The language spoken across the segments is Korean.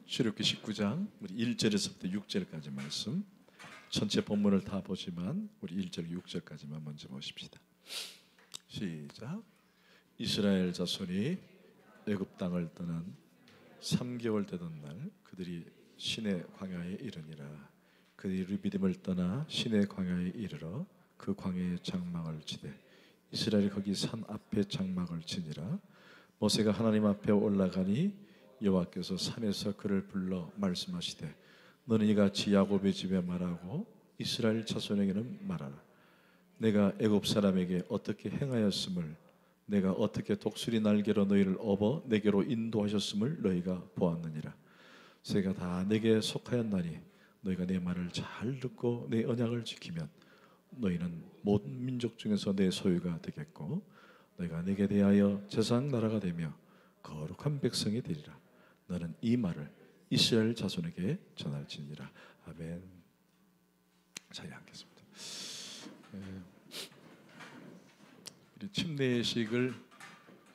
출애굽기 19장 우리 1절에서부터 6절까지 말씀, 전체 본문을 다 보지만 우리 1절 6절까지만 먼저 보십시다. 시작. 이스라엘 자손이 애굽 땅을 떠난 3개월 되던 날 그들이 시내 광야에 이르니라. 그들이 르비딤을 떠나 시내 광야에 이르러 그 광야에 장막을 치되 이스라엘이 거기 산 앞에 장막을 치니라. 모세가 하나님 앞에 올라가니 여호와께서 산에서 그를 불러 말씀하시되 너는 이같이 야곱의 집에 말하고 이스라엘 자손에게는 말하라. 내가 애굽 사람에게 어떻게 행하였음을, 내가 어떻게 독수리 날개로 너희를 업어 내게로 인도하셨음을 너희가 보았느니라. 새가 다 내게 속하였나니 너희가 내 말을 잘 듣고 내 언약을 지키면 너희는 모든 민족 중에서 내 소유가 되겠고 너희가 내게 대하여 제사장 나라가 되며 거룩한 백성이 되리라. 너는 이 말을 이스라엘 자손에게 전할지니라. 아멘. 자, 앉겠습니다. 침례식을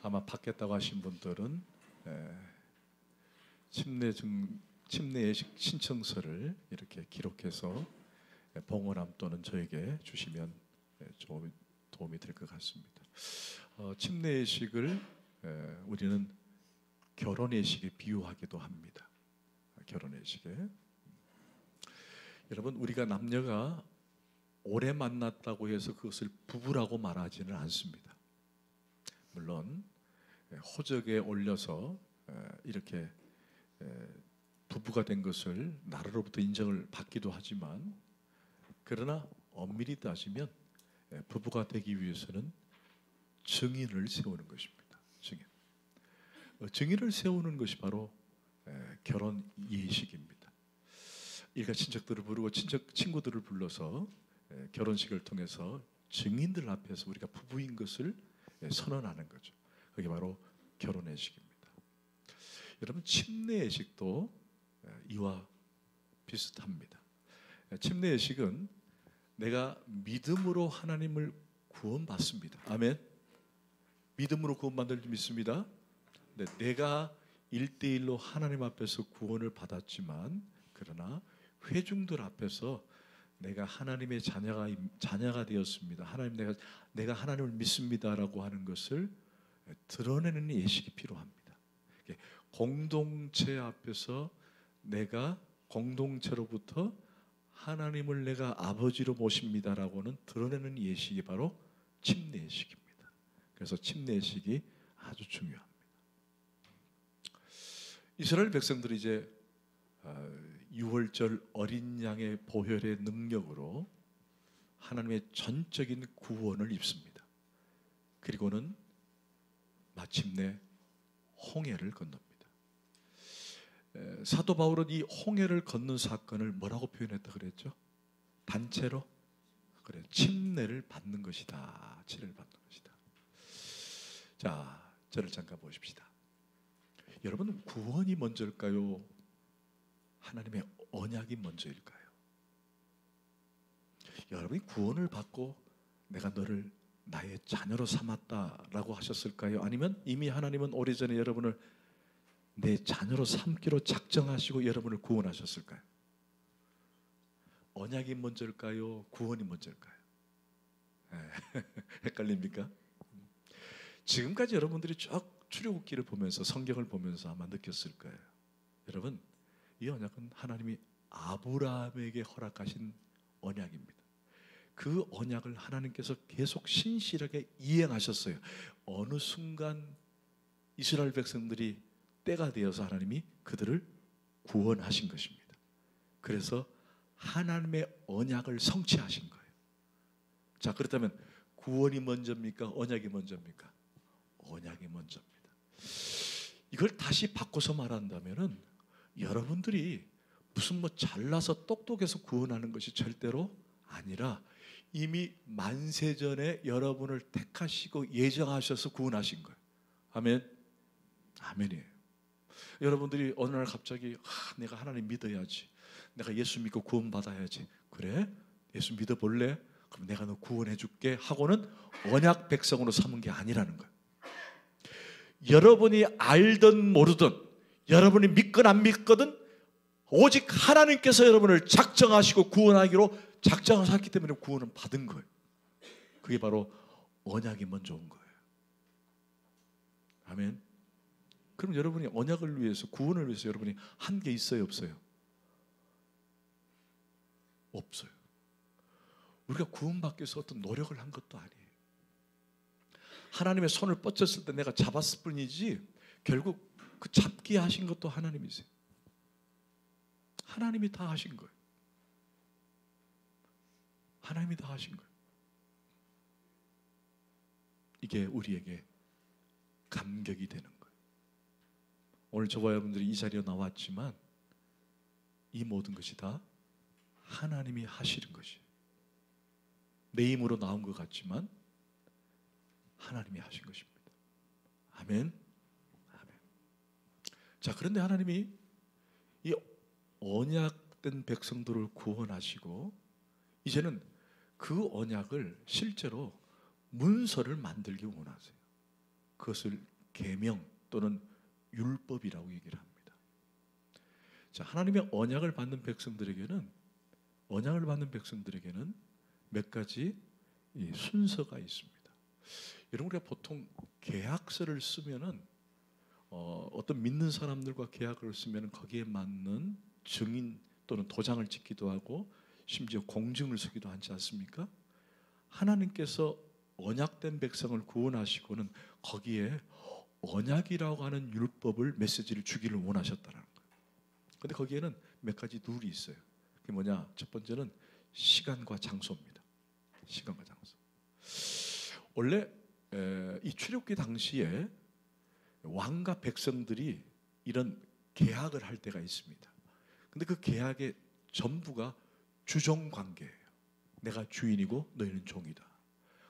아마 받겠다고 하신 분들은 침례식 신청서를 이렇게 기록해서 봉헌함 또는 저에게 주시면 도움이 될 것 같습니다. 침례식을 우리는 결혼의식에 비유하기도 합니다. 결혼의식에. 여러분, 우리가 남녀가 오래 만났다고 해서 그것을 부부라고 말하지는 않습니다. 물론 호적에 올려서 이렇게 부부가 된 것을 나라로부터 인정을 받기도 하지만, 그러나 엄밀히 따지면 부부가 되기 위해서는 증인을 세우는 것입니다. 증인을 세우는 것이 바로 결혼 예식입니다. 일가 친척들을 부르고 친구들을 불러서 결혼식을 통해서 증인들 앞에서 우리가 부부인 것을 선언하는 거죠. 그게 바로 결혼예식입니다. 여러분, 침례예식도 이와 비슷합니다. 침례예식은 내가 믿음으로 하나님을 구원받습니다. 아멘. 믿음으로 구원받는 줄 믿습니다. 네, 내가 1대1로 하나님 앞에서 구원을 받았지만, 그러나 회중들 앞에서 내가 하나님의 자녀가 되었습니다. 하나님, 내가 하나님을 믿습니다라고 하는 것을 드러내는 예식이 필요합니다. 공동체 앞에서 내가 공동체로부터 하나님을 내가 아버지로 모십니다라고는 드러내는 예식이 바로 침례예식입니다. 그래서 침례예식이 아주 중요합니다. 이스라엘 백성들이 이제 6월절 어린 양의 보혈의 능력으로 하나님의 전적인 구원을 입습니다. 그리고는 마침내 홍해를 건넙니다. 사도 바울은 이 홍해를 건넌 사건을 뭐라고 표현했다 그랬죠? 단체로? 그래, 침례를 받는 것이다. 침례를 받는 것이다. 자, 저를 잠깐 보십시다. 여러분, 구원이 먼저일까요? 하나님의 언약이 먼저일까요? 여러분이 구원을 받고 내가 너를 나의 자녀로 삼았다라고 하셨을까요? 아니면 이미 하나님은 오래전에 여러분을 내 자녀로 삼기로 작정하시고 여러분을 구원하셨을까요? 언약이 먼저일까요? 구원이 먼저일까요? 헷갈립니까? 지금까지 여러분들이 쭉 출애굽기를 보면서 성경을 보면서 아마 느꼈을 거예요. 여러분, 이 언약은 하나님이 아브라함에게 허락하신 언약입니다. 그 언약을 하나님께서 계속 신실하게 이행하셨어요. 어느 순간 이스라엘 백성들이 때가 되어서 하나님이 그들을 구원하신 것입니다. 그래서 하나님의 언약을 성취하신 거예요. 자, 그렇다면 구원이 먼저입니까? 언약이 먼저입니까? 언약이 먼저입니다. 이걸 다시 바꿔서 말한다면은 여러분들이 무슨 잘나서 똑똑해서 구원하는 것이 절대로 아니라 이미 만세전에 여러분을 택하시고 예정하셔서 구원하신 거예요. 아멘. 아멘이에요. 여러분들이 어느 날 갑자기 내가 하나님 믿어야지, 내가 예수 믿고 구원받아야지. 그래? 예수 믿어볼래? 그럼 내가 너 구원해 줄게 하고는 언약 백성으로 삼은 게 아니라는 거예요. 여러분이 알든 모르든, 여러분이 믿건 안 믿거든 오직 하나님께서 여러분을 작정하시고 구원하기로 작정하셨기 때문에 구원은 받은 거예요. 그게 바로 언약이 먼저 온 거예요. 아멘. 그럼 여러분이 언약을 위해서, 구원을 위해서 여러분이 한 게 있어요, 없어요? 없어요. 우리가 구원받기 위해서 어떤 노력을 한 것도 아니에요. 하나님의 손을 뻗쳤을 때 내가 잡았을 뿐이지 결국 그 잡게 하신 것도 하나님이세요. 하나님이 다 하신 거예요. 하나님이 다 하신 거예요. 이게 우리에게 감격이 되는 거예요. 오늘 저와 여러분들이 이 자리에 나왔지만 이 모든 것이 다 하나님이 하시는 것이에요. 내 힘으로 나온 것 같지만 하나님이 하신 것입니다. 아멘. 아멘. 자, 그런데 하나님이 이 언약된 백성들을 구원하시고 이제는 그 언약을 실제로 문서를 만들기 원하세요. 그것을 계명 또는 율법이라고 얘기를 합니다. 자, 하나님의 언약을 받는 백성들에게는 몇 가지 이 순서가 있습니다. 여러분, 우리가 보통 계약서를 쓰면은 어떤 믿는 사람들과 계약을 쓰면은 거기에 맞는 증인 또는 도장을 찍기도 하고 심지어 공증을 쓰기도 하지 않습니까? 하나님께서 언약된 백성을 구원하시고는 거기에 언약이라고 하는 율법을, 메시지를 주기를 원하셨다는 거예요. 그런데 거기에는 몇 가지 룰이 있어요. 그게 뭐냐? 첫 번째는 시간과 장소입니다. 시간과 장소. 원래 이 출애굽기 당시에 왕과 백성들이 이런 계약을 할 때가 있습니다. 근데 그 계약의 전부가 주종 관계예요. 내가 주인이고 너희는 종이다.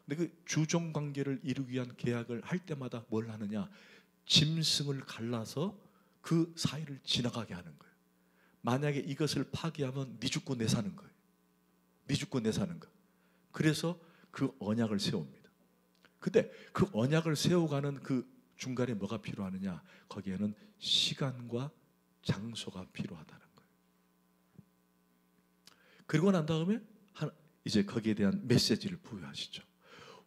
근데 그 주종 관계를 이루기 위한 계약을 할 때마다 뭘 하느냐? 짐승을 갈라서 그 사이를 지나가게 하는 거예요. 만약에 이것을 파기하면 네 죽고 내 사는 거예요. 네 죽고 내 사는 거. 그래서 그 언약을 세웁니다. 근데 그 언약을 세워가는 그 중간에 뭐가 필요하느냐? 거기에는 시간과 장소가 필요하다는 거예요. 그리고 난 다음에 이제 거기에 대한 메시지를 부여하시죠.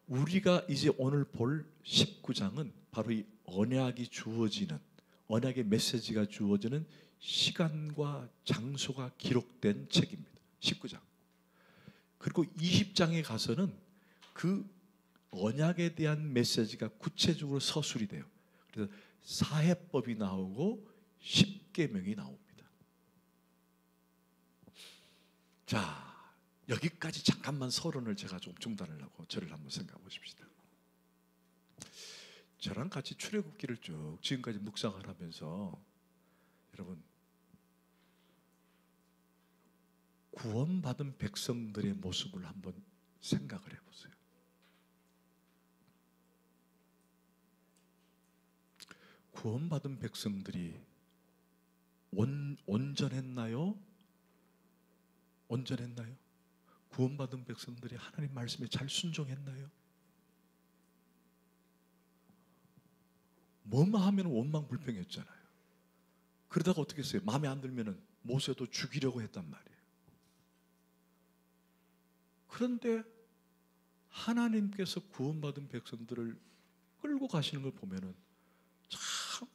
우리가 이제 오늘 볼 19장은 바로 이 언약이 주어지는, 언약의 메시지가 주어지는 시간과 장소가 기록된 책입니다. 19장. 그리고 20장에 가서는 그 언약에 대한 메시지가 구체적으로 서술이 돼요. 그래서 사해법이 나오고 십계명이 나옵니다. 자, 여기까지 잠깐만 서론을 제가 좀 중단을 하고 저를 한번 생각해 보십시다. 저랑 같이 출애굽기를 쭉 지금까지 묵상을 하면서 여러분, 구원받은 백성들의 모습을 한번 생각을 해보세요. 구원받은 백성들이 온전했나요? 온전했나요? 구원받은 백성들이 하나님 말씀에 잘 순종했나요? 뭐만 하면 원망불평했잖아요. 그러다가 어떻게 했어요? 마음에 안 들면은 모세도 죽이려고 했단 말이에요. 그런데 하나님께서 구원받은 백성들을 끌고 가시는 걸 보면은 참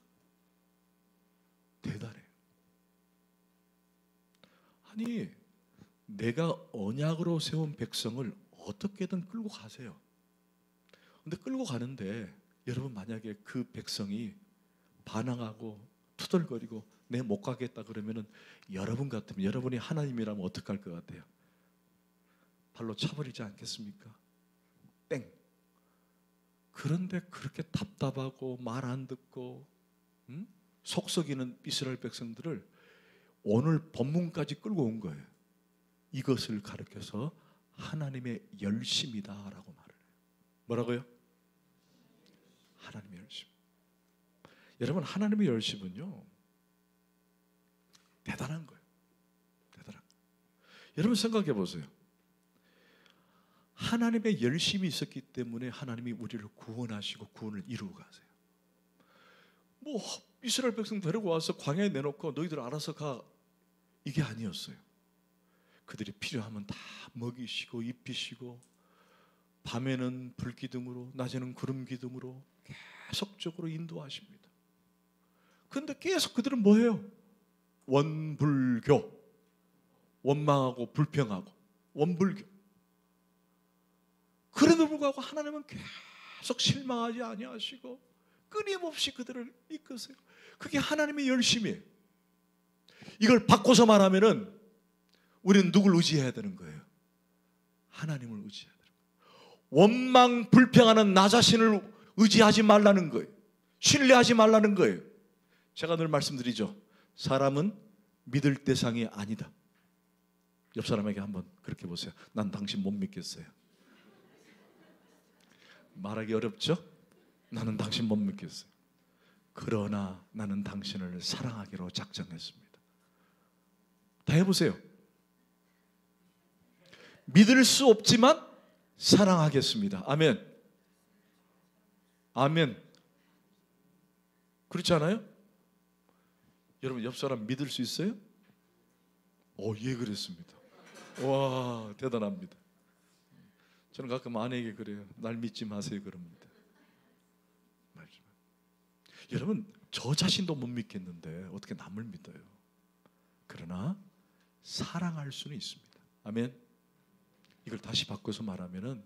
대단해요. 아니, 내가 언약으로 세운 백성을 어떻게든 끌고 가세요. 근데 끌고 가는데 여러분, 만약에 그 백성이 반항하고 투덜거리고 내 못 가겠다 그러면은 여러분 같으면, 여러분이 하나님이라면 어떡할 것 같아요? 발로 차버리지 않겠습니까? 땡. 그런데 그렇게 답답하고 말 안 듣고 속썩이는 이스라엘 백성들을 오늘 본문까지 끌고 온 거예요. 이것을 가르쳐서 하나님의 열심이다라고 말을 해요. 뭐라고요? 하나님의 열심. 여러분, 하나님의 열심은요, 대단한 거예요. 대단한 거예요. 여러분 생각해 보세요. 하나님의 열심이 있었기 때문에 하나님이 우리를 구원하시고 구원을 이루고 가세요. 뭐 이스라엘 백성 데리고 와서 광야에 내놓고 너희들 알아서 가, 이게 아니었어요. 그들이 필요하면 다 먹이시고 입히시고 밤에는 불기둥으로 낮에는 구름기둥으로 계속적으로 인도하십니다. 그런데 계속 그들은 뭐예요? 원불교, 원망하고 불평하고 원불교. 그래도 불구하고 하나님은 계속 실망하지 아니하시고 끊임없이 그들을 이끄세요. 그게 하나님의 열심이에요. 이걸 바꿔서 말하면은 우리는 누굴 의지해야 되는 거예요? 하나님을 의지해야 되는 거예요. 원망 불평하는 나 자신을 의지하지 말라는 거예요. 신뢰하지 말라는 거예요. 제가 늘 말씀드리죠. 사람은 믿을 대상이 아니다. 옆 사람에게 한번 그렇게 보세요. 난 당신 못 믿겠어요. 말하기 어렵죠? 나는 당신 못 믿겠어요. 그러나 나는 당신을 사랑하기로 작정했습니다. 다 해보세요. 믿을 수 없지만 사랑하겠습니다. 아멘. 아멘. 그렇지 않아요? 여러분 옆 사람 믿을 수 있어요? 예, 그랬습니다. 와, 대단합니다. 저는 가끔 아내에게 그래요. 날 믿지 마세요 그럽니다. 여러분 저 자신도 못 믿겠는데 어떻게 남을 믿어요? 그러나 사랑할 수는 있습니다. 아멘. 이걸 다시 바꿔서 말하면은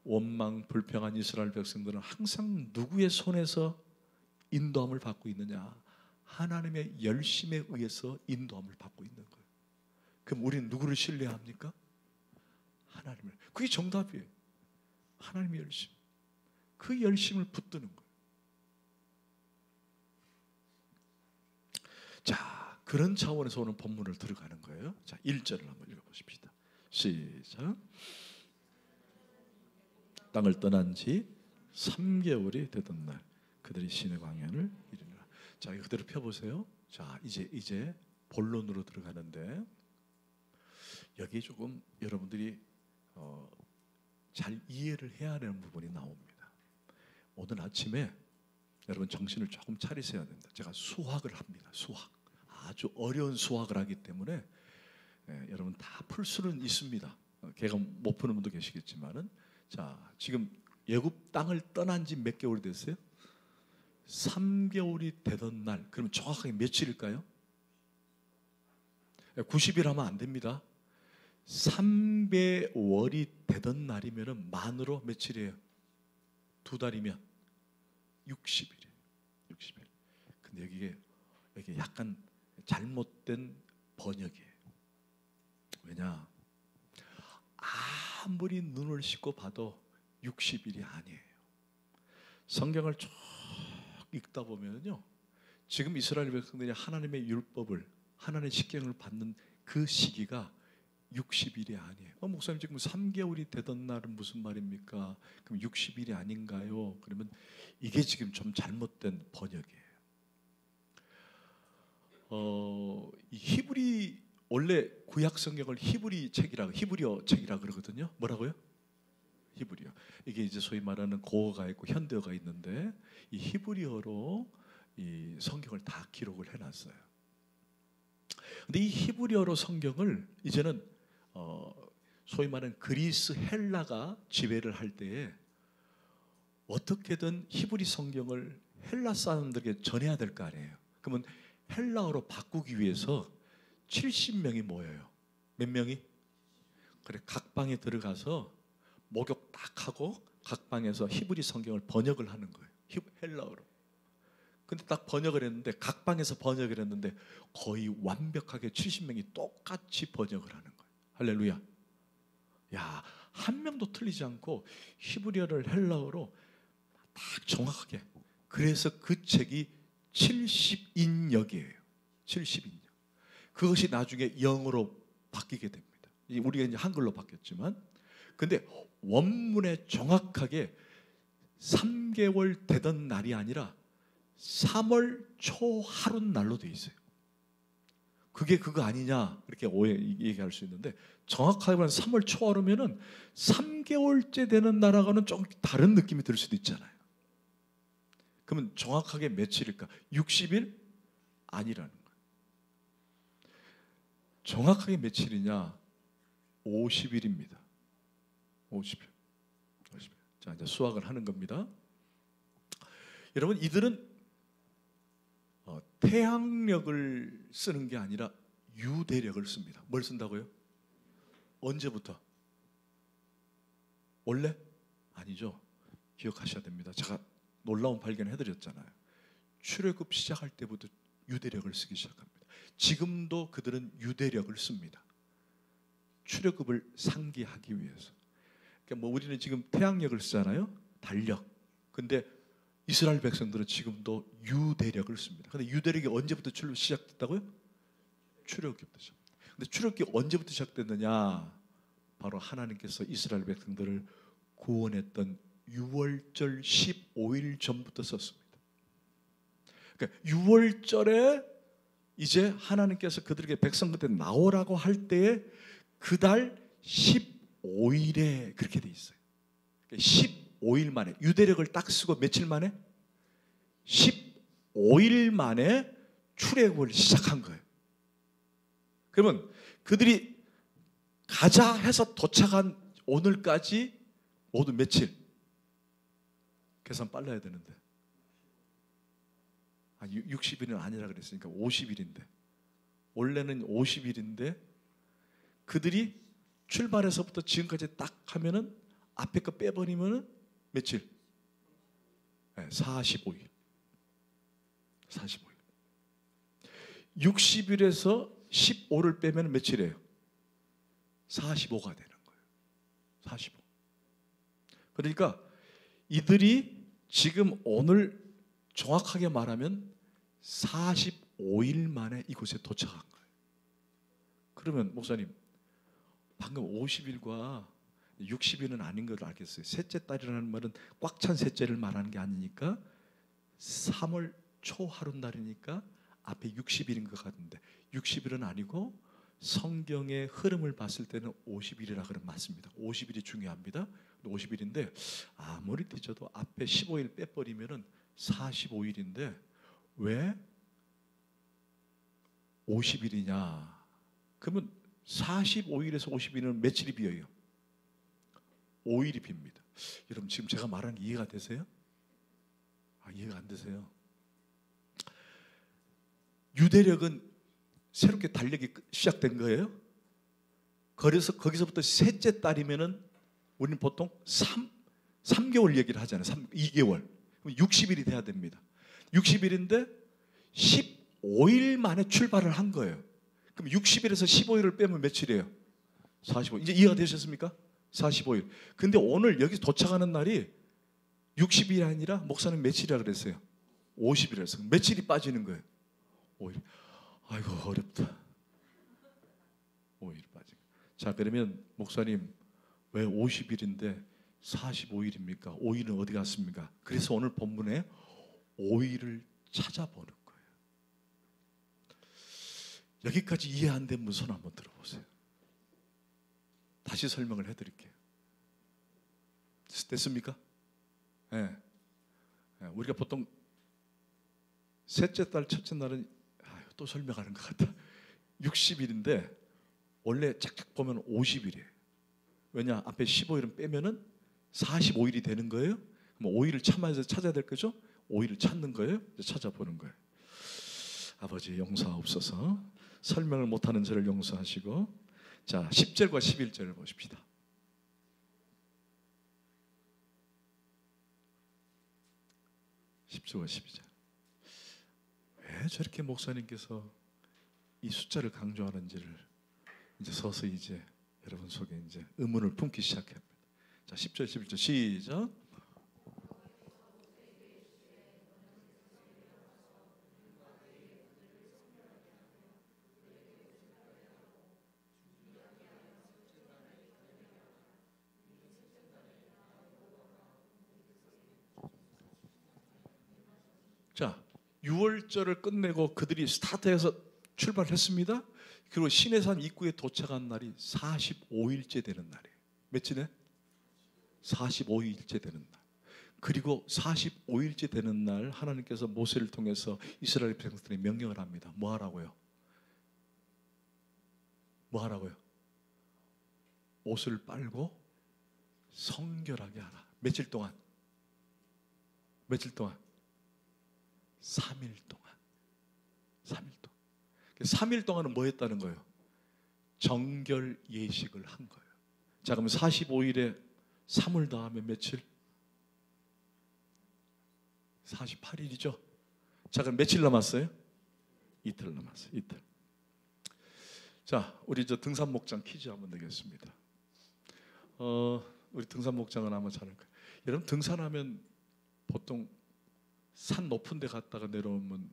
원망 불평한 이스라엘 백성들은 항상 누구의 손에서 인도함을 받고 있느냐? 하나님의 열심에 의해서 인도함을 받고 있는 거예요. 그럼 우리는 누구를 신뢰합니까? 하나님을. 그게 정답이에요. 하나님의 열심. 그 열심을 붙드는 거예요. 자, 그런 차원에서 오늘 본문을 들어가는 거예요. 자, 1절을 한번 읽어보십시다. 시작. 땅을 떠난 지 3개월이 되던 날 그들이 시내 광야를 이르니라. 자, 이거 그대로 펴보세요. 자, 이제 본론으로 들어가는데 여기 조금 여러분들이 잘 이해를 해야 하는 부분이 나옵니다. 오늘 아침에 여러분 정신을 조금 차리셔야 됩니다. 제가 수학을 합니다. 수학. 아주 어려운 수학을 하기 때문에 여러분 다 풀 수는 있습니다. 걔가 못 푸는 분도 계시겠지만은 자, 지금 애굽 땅을 떠난 지 몇 개월이 됐어요? 3개월이 되던 날. 그럼 정확하게 며칠일까요? 90일 하면 안 됩니다. 3개월이 되던 날이면 만으로 며칠이에요? 2달이면 60일이에요. 60일. 근데 여기 약간 잘못된 번역이에요. 왜냐? 아무리 눈을 씻고 봐도 60일이 아니에요. 성경을 쭉 읽다 보면요, 지금 이스라엘 백성들이 하나님의 율법을, 하나님의 십계명을 받는 그 시기가 60일이 아니에요. 목사님 지금 3개월이 되던 날은 무슨 말입니까? 그럼 60일이 아닌가요? 그러면 이게 지금 좀 잘못된 번역이에요. 이 히브리, 원래 구약 성경을 히브리어 책이라 그러거든요. 뭐라고요? 히브리어. 이게 이제 소위 말하는 고어가 있고 현대어가 있는데 이 히브리어로 이 성경을 다 기록을 해놨어요. 근데 이 히브리어로 성경을 이제는 소위 말하는 그리스 헬라가 지배를 할 때에 어떻게든 히브리 성경을 헬라 사람들에게 전해야 될 거 아니에요. 그러면 헬라어로 바꾸기 위해서 70명이 모여요. 몇 명이? 그래, 각 방에 들어가서 목욕 딱 하고 각 방에서 히브리 성경을 번역을 하는 거예요. 헬라어로. 근데 딱 번역을 했는데 각 방에서 번역을 했는데 거의 완벽하게 70명이 똑같이 번역을 하는 거예요. 할렐루야. 야, 한 명도 틀리지 않고 히브리어를 헬라어로 딱 정확하게. 그래서 그 책이 70인역이에요. 70인역. 그것이 나중에 영어로 바뀌게 됩니다. 우리가 이제 한글로 바뀌었지만, 근데 원문에 정확하게 3개월 되던 날이 아니라 3월 초 하룻날로 돼 있어요. 그게 그거 아니냐 이렇게 얘기할 수 있는데 정확하게 말하면 3월 초하루면은 3개월째 되는 나라가는 좀 다른 느낌이 들 수도 있잖아요. 그러면 정확하게 며칠일까? 60일? 아니라는 거예요. 정확하게 며칠이냐? 50일입니다. 50일. 50일. 자, 이제 수학을 하는 겁니다. 여러분, 이들은 태양력을 쓰는 게 아니라 유대력을 씁니다. 뭘 쓴다고요? 언제부터? 원래? 아니죠. 기억하셔야 됩니다. 제가 놀라운 발견을 해드렸잖아요. 출애굽 시작할 때부터 유대력을 쓰기 시작합니다. 지금도 그들은 유대력을 씁니다. 출애굽을 상기하기 위해서. 그러니까 뭐 우리는 지금 태양력을 쓰잖아요. 달력. 근데 이스라엘 백성들은 지금도 유대력을 씁니다. 근데 유대력이 언제부터 시작됐다고요? 출애굽부터 시작. 근데 출애굽이 언제부터 시작됐느냐? 바로 하나님께서 이스라엘 백성들을 구원했던 6월절 15일 전부터 썼습니다. 그러니까 6월절에 이제 하나님께서 그들에게 백성들한테 나오라고 할 때에 그달 15일에 그렇게 돼 있어요. 15일 만에 유대력을 딱 쓰고 며칠 만에 15일 만에 출애굽을 시작한 거예요. 그러면 그들이 가자 해서 도착한 오늘까지 모두 며칠? 계산 빨라야 되는데 60일은 아니라 그랬으니까 50일인데 원래는 50일인데 그들이 출발해서부터 지금까지 딱 하면은 앞에 거 빼버리면은 며칠? 45일. 45일. 60일에서 15를 빼면 며칠이에요? 45가 되는 거예요. 45. 그러니까 이들이 지금 오늘 정확하게 말하면 45일 만에 이곳에 도착한 거예요. 그러면 목사님, 방금 50일과 60일은 아닌 걸 알겠어요. 셋째 달이라는 말은 꽉 찬 셋째를 말하는 게 아니니까 3월 초 하룻날이니까 앞에 60일인 것 같은데 60일은 아니고 성경의 흐름을 봤을 때는 50일이라 그러면 맞습니다. 50일이 중요합니다. 50일인데 아무리 뒤져도 앞에 15일 빼버리면 45일인데 왜 50일이냐? 그러면 45일에서 50일은 며칠이 비어요? 5일이 빕니다. 여러분 지금 제가 말하는 게 이해가 되세요? 이해가 안 되세요? 유대력은 새롭게 달력이 시작된 거예요. 그래서 거기서부터 셋째 달이면은 우리는 보통 3개월 얘기를 하잖아요. 2개월. 60일이 돼야 됩니다. 60일인데 15일 만에 출발을 한 거예요. 그럼 60일에서 15일을 빼면 며칠이에요? 45일. 이제 이해가 되셨습니까? 45일. 근데 오늘 여기 도착하는 날이 60일이 아니라 목사는 며칠이라 그랬어요? 50일이라서. 며칠이 빠지는 거예요? 5일. 아이고 어렵다. 5일 빠지고. 자, 그러면 목사님 왜 50일인데 45일입니까? 5일은 어디 갔습니까? 그래서 오늘 본문에 5일을 찾아보는 거예요. 여기까지 이해 안 된 분 손 한번 들어보세요. 다시 설명을 해드릴게요. 됐습니까? 네. 우리가 보통 셋째 달, 첫째 날은 또 설명하는 것 같다. 60일인데 원래 짝짝 보면 50일이에요. 왜냐? 앞에 15일은 빼면은 45일이 되는 거예요. 그럼 5일을 참아서 찾아야 될 거죠? 5일을 찾는 거예요. 찾아보는 거예요. 아버지 용서하옵소서. 설명을 못하는 저를 용서하시고. 자, 10절과 11절을 보십시다. 10절과 12절. 왜 저렇게 목사님께서 이 숫자를 강조하는지를 이제 서서히 이제 여러분 속에 이제 의문을 품기 시작합니다. 자, 10절, 11절 시작. 자, 6월절을 끝내고 그들이 스타트해서 출발했습니다. 그리고 시내산 입구에 도착한 날이 45일째 되는 날이에요. 며칠에? 45일째 되는 날. 그리고 45일째 되는 날 하나님께서 모세를 통해서 이스라엘 백성들에게 명령을 합니다. 뭐 하라고요? 뭐 하라고요? 옷을 빨고 성결하게 하라. 며칠 동안? 며칠 동안? 3일 동안. 3일 동안. 3일 동안은 뭐 했다는 거예요? 정결 예식을 한 거예요. 자, 그럼 45일에 3을 더하면 며칠? 48일이죠. 자, 그럼 며칠 남았어요? 이틀 남았어요. 이틀. 자, 우리 저 등산 목장 퀴즈 한번 내겠습니다. 우리 등산 목장은 아마 잘 알 거예요. 여러분, 등산하면 보통 산 높은 데 갔다가 내려오면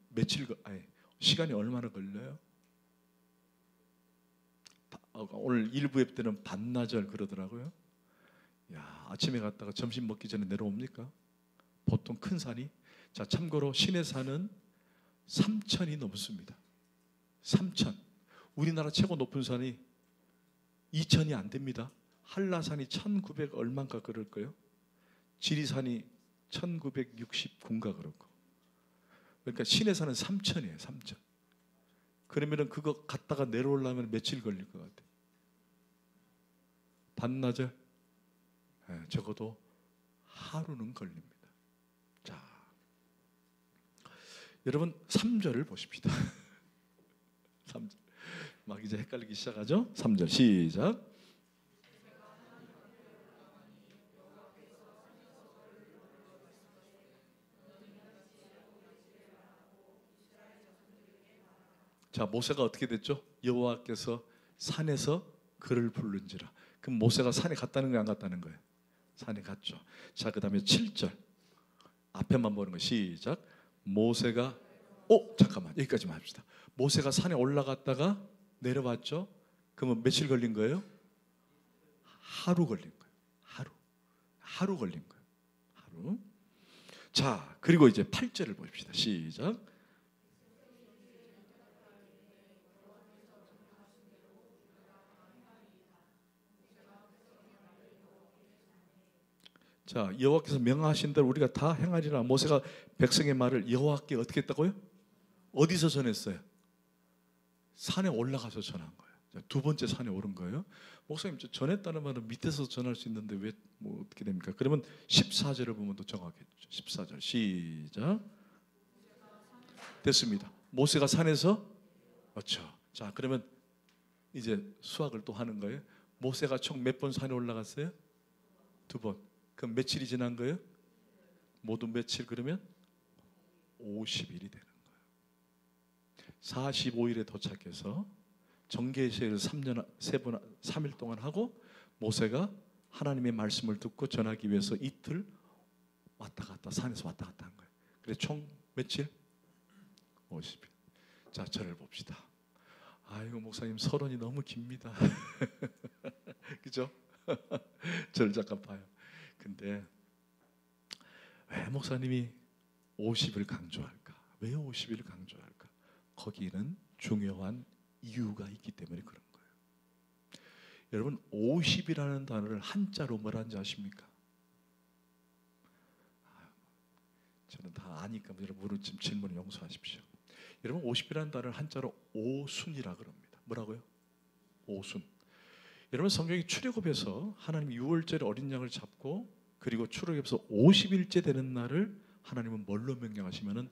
시간이 얼마나 걸려요? 오늘 일부 예배 때는 반나절 그러더라고요. 야, 아침에 갔다가 점심 먹기 전에 내려옵니까? 보통 큰 산이. 자, 참고로 신의 산은 3,000이 넘습니다. 3,000. 우리나라 최고 높은 산이 2,000이 안 됩니다. 한라산이 1,900 얼마인가 그럴 거예요. 지리산이 1,969인가 그렇고. 그러니까 신의 산은 3,000이에요. 3,000. 그러면은 그거 갔다가 내려오려면 며칠 걸릴 것 같아요? 반나절? 네, 적어도 하루는 걸립니다. 자, 여러분 3절을 보십시다. 3절. 막 이제 헷갈리기 시작하죠? 3절 시작. 자, 모세가 어떻게 됐죠? 여호와께서 산에서 그를 부른지라. 그럼 모세가 산에 갔다는 거예요, 안 갔다는 거예요? 산에 갔죠. 자, 그 다음에 7절 앞에만 보는 거 시작. 모세가 잠깐만, 여기까지만 합시다. 모세가 산에 올라갔다가 내려왔죠. 그러면 며칠 걸린 거예요? 하루 걸린 거예요. 하루 걸린 거예요. 하루. 자, 그리고 이제 8절을 보십시다. 시작. 자, 여호와께서 명하신 대로 우리가 다 행하리라. 모세가 백성의 말을 여호와께 어떻게 했다고요? 어디서 전했어요? 산에 올라가서 전한 거예요. 자, 두 번째 산에 오른 거예요. 목사님, 전했다는 말은 밑에서 전할 수 있는데 왜 뭐 어떻게 됩니까? 그러면 14절을 보면 더 정확해지죠. 14절 시작. 됐습니다. 모세가 산에서 그렇죠. 자, 그러면 이제 수학을 또 하는 거예요. 모세가 총 몇 번 산에 올라갔어요? 2번. 그럼 며칠이 지난 거예요? 모두 며칠? 그러면 50일이 되는 거예요. 45일에 도착해서 정계시를 3일 동안 하고 모세가 하나님의 말씀을 듣고 전하기 위해서 이틀 왔다 갔다 산에서 왔다 갔다 한 거예요. 그래서 총 며칠? 50일. 자, 저를 봅시다. 아이고, 목사님 서론이 너무 깁니다. 그죠? 저를 잠깐 봐요. 근데 왜 목사님이 50을 강조할까? 왜 50을 강조할까? 거기는 중요한 이유가 있기 때문에 그런 거예요. 여러분, 50이라는 단어를 한자로 뭐라는지 아십니까? 저는 다 아니까 여러분 지금 질문을 용서하십시오. 여러분, 50이라는 단어를 한자로 오순이라 그럽니다. 뭐라고요? 오순. 여러분, 성경이 출애굽에서 하나님이 6월절에 어린 양을 잡고 그리고 출애굽에서 50일째 되는 날을 하나님은 뭘로 명령하시면은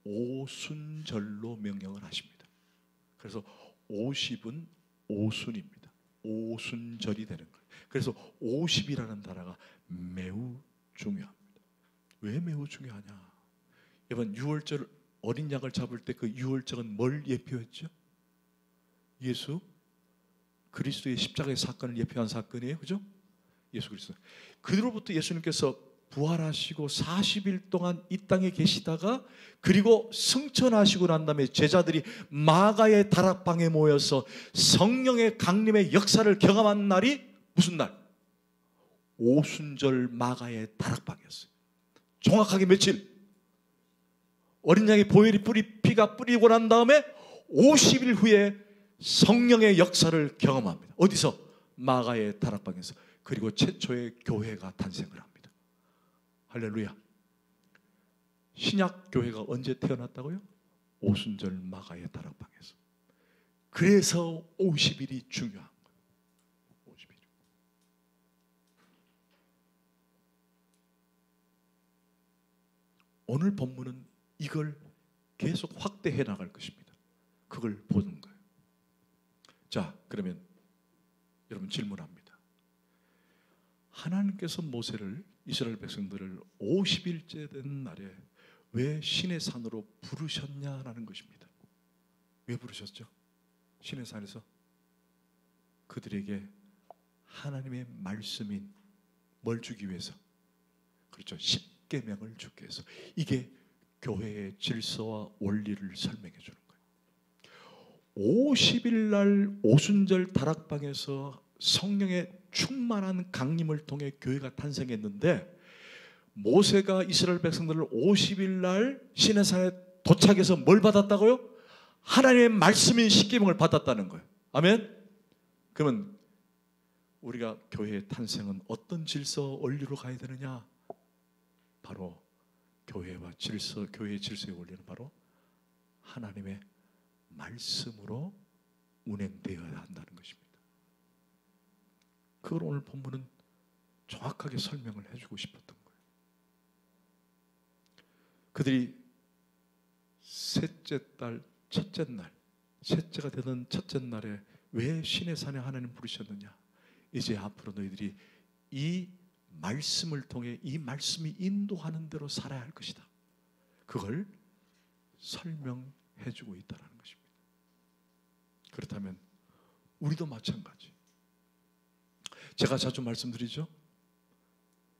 오순절로 명령을 하십니다. 그래서 50은 오순입니다. 오순절이 되는 거예요. 그래서 50이라는 단어가 매우 중요합니다. 왜 매우 중요하냐? 여러분, 6월절 어린 양을 잡을 때 그 6월절은 뭘 예표했죠? 예수 그리스도의 십자가의 사건을 예표한 사건이에요. 그죠? 예수 그리스도. 그로부터 예수님께서 부활하시고 40일 동안 이 땅에 계시다가 그리고 승천하시고 난 다음에 제자들이 마가의 다락방에 모여서 성령의 강림의 역사를 경험한 날이 무슨 날? 오순절 마가의 다락방이었어요. 정확하게 며칠? 어린 양의 보혈이 피가 뿌리고 난 다음에 50일 후에 성령의 역사를 경험합니다. 어디서? 마가의 다락방에서. 그리고 최초의 교회가 탄생을 합니다. 할렐루야. 신약 교회가 언제 태어났다고요? 오순절 마가의 다락방에서. 그래서 50일이 중요한 거예요. 50일. 오늘 본문은 이걸 계속 확대해 나갈 것입니다. 그걸 보는 거예요. 자, 그러면 여러분 질문합니다. 하나님께서 모세를, 이스라엘 백성들을 50일째 된 날에 왜 시내 산으로 부르셨냐라는 것입니다. 왜 부르셨죠? 시내 산에서 그들에게 하나님의 말씀인 뭘 주기 위해서? 그렇죠. 십계명을 주기 위해서. 이게 교회의 질서와 원리를 설명해 주는 거예요. 50일 날 오순절 다락방에서 성령의 충만한 강림을 통해 교회가 탄생했는데, 모세가 이스라엘 백성들을 50일 날 시내산에 도착해서 뭘 받았다고요? 하나님의 말씀인 십계명을 받았다는 거예요. 아멘? 그러면 우리가 교회의 탄생은 어떤 질서 원리로 가야 되느냐? 바로 교회와 질서, 교회의 질서의 원리는 바로 하나님의 말씀으로 운행되어야 한다는 것입니다. 그걸 오늘 본문은 정확하게 설명을 해주고 싶었던 거예요. 그들이 셋째 달 첫째 날, 셋째가 되던 첫째 날에 왜 시내산에 하나님 부르셨느냐? 이제 앞으로 너희들이 이 말씀을 통해 이 말씀이 인도하는 대로 살아야 할 것이다. 그걸 설명해 주고 있다는 것입니다. 그렇다면 우리도 마찬가지. 제가 자주 말씀드리죠.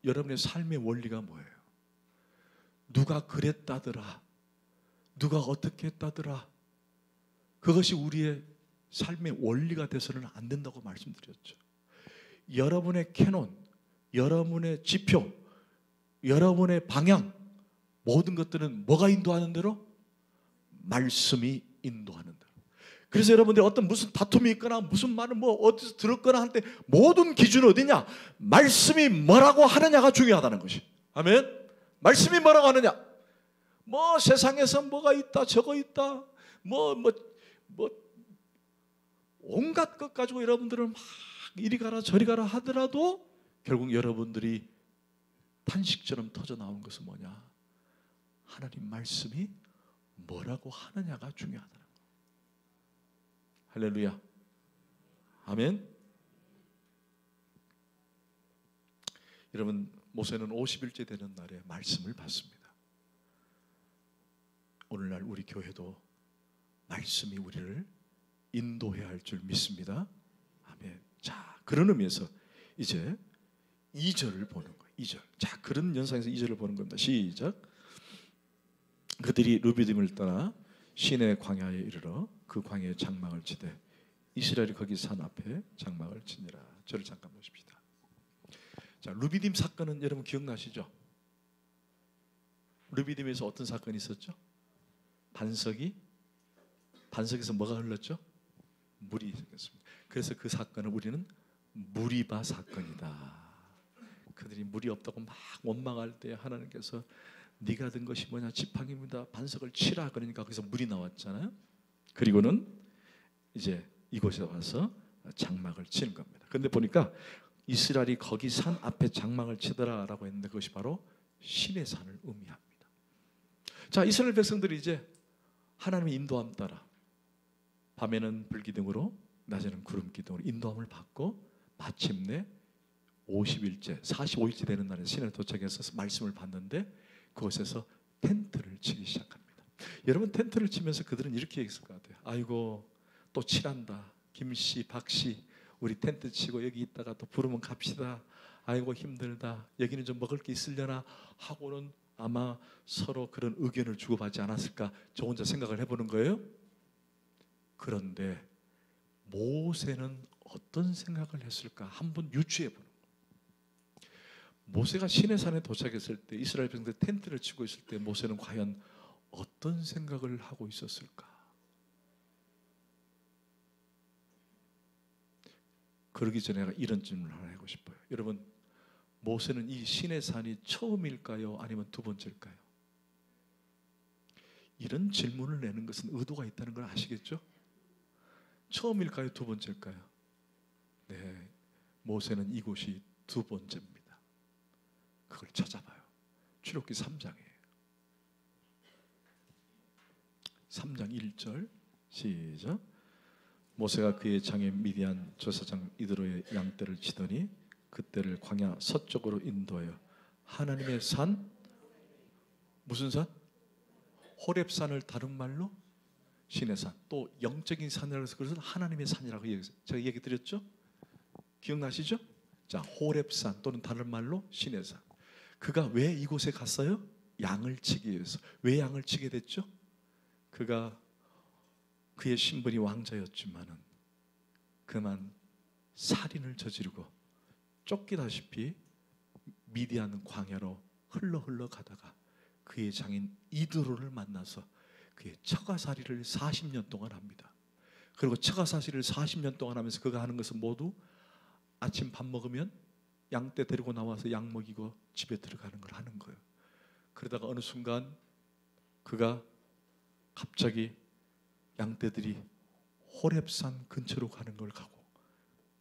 여러분의 삶의 원리가 뭐예요? 누가 그랬다더라, 누가 어떻게 했다더라, 그것이 우리의 삶의 원리가 돼서는 안 된다고 말씀드렸죠. 여러분의 캐논, 여러분의 지표, 여러분의 방향, 모든 것들은 뭐가 인도하는 대로? 말씀이 인도하는 대로. 그래서 여러분들이 어떤 무슨 다툼이 있거나 무슨 말을 뭐 어디서 들었거나 할 때 모든 기준은 어디냐? 말씀이 뭐라고 하느냐가 중요하다는 것이. 아멘? 말씀이 뭐라고 하느냐? 뭐 세상에서 뭐가 있다, 저거 있다, 온갖 것 가지고 여러분들은 막 이리 가라 저리 가라 하더라도 결국 여러분들이 탄식처럼 터져 나온 것은 뭐냐? 하나님 말씀이 뭐라고 하느냐가 중요하다는 거예요. 할렐루야. 아멘. 여러분, 모세는 50일째 되는 날에 말씀을 받습니다. 오늘날 우리 교회도 말씀이 우리를 인도해야 할 줄 믿습니다. 아멘. 자, 그런 의미에서 이제 2절을 보는 거예요. 2절. 자, 그런 연상에서 2절을 보는 겁니다. 시작. 그들이 르비딤을 떠나 시내 광야에 이르러 그 광야에 장막을 치되 이스라엘이 거기 산 앞에 장막을 치니라. 저를 잠깐 보십시다. 자, 르비딤 사건은 여러분 기억나시죠? 르비딤에서 어떤 사건이 있었죠? 반석에서 뭐가 흘렀죠? 물이 생겼습니다. 그래서 그 사건을 우리는 무리바 사건이다. 그들이 물이 없다고 막 원망할 때 하나님께서 네가 든 것이 뭐냐? 지팡이입니다. 반석을 치라. 그러니까 거기서 물이 나왔잖아요. 그리고는 이제 이곳에 와서 장막을 치는 겁니다. 그런데 보니까 이스라엘이 거기 산 앞에 장막을 치더라라고 했는데 그것이 바로 신의 산을 의미합니다. 자, 이스라엘 백성들이 이제 하나님의 인도함 따라 밤에는 불기둥으로 낮에는 구름기둥으로 인도함을 받고 마침내 50일째 45일째 되는 날에 시내에 도착해서 말씀을 받는데 그곳에서 텐트를 치기 시작합니다. 여러분, 텐트를 치면서 그들은 이렇게 얘기했을 것 같아요. 아이고, 또 칠한다. 김씨, 박씨, 우리 텐트 치고 여기 있다가 또 부르면 갑시다. 아이고 힘들다. 여기는 좀 먹을 게 있으려나 하고는 아마 서로 그런 의견을 주고받지 않았을까, 저 혼자 생각을 해보는 거예요. 그런데 모세는 어떤 생각을 했을까 한번 유추해 보는 거예요. 모세가 시내산에 도착했을 때 이스라엘 백성들 텐트를 치고 있을 때 모세는 과연 어떤 생각을 하고 있었을까? 그러기 전에 내가 이런 질문을 하나 하고 싶어요. 여러분, 모세는 이 시내산이 처음일까요? 아니면 두 번째일까요? 이런 질문을 내는 것은 의도가 있다는 걸 아시겠죠? 처음일까요? 두 번째일까요? 네, 모세는 이곳이 두 번째입니다. 그걸 찾아봐요. 출애굽기 3장이에요. 3장 1절 시작. 모세가 그의 장인 미디안 조사장 이드로의 양떼를 치더니 그때를 광야 서쪽으로 인도하여 하나님의 산, 무슨 산? 호렙산을 다른 말로 신의 산, 또 영적인 산이라고 해서 그것은 하나님의 산이라고 제가 얘기 드렸죠? 기억나시죠? 자, 호렙산 또는 다른 말로 신의 산. 그가 왜 이곳에 갔어요? 양을 치기 위해서. 왜 양을 치게 됐죠? 그가 그의 신분이 왕자였지만은 그만 살인을 저지르고 쫓기다시피 미디안 광야로 흘러 가다가 그의 장인 이드로를 만나서 그의 처가살이를 40년 동안 합니다. 그리고 처가살이를 40년 동안 하면서 그가 하는 것은 모두 아침 밥 먹으면 양떼 데리고 나와서 양 먹이고 집에 들어가는 걸 하는 거예요. 그러다가 어느 순간 그가 갑자기 양떼들이 호렙산 근처로 가는 걸 가고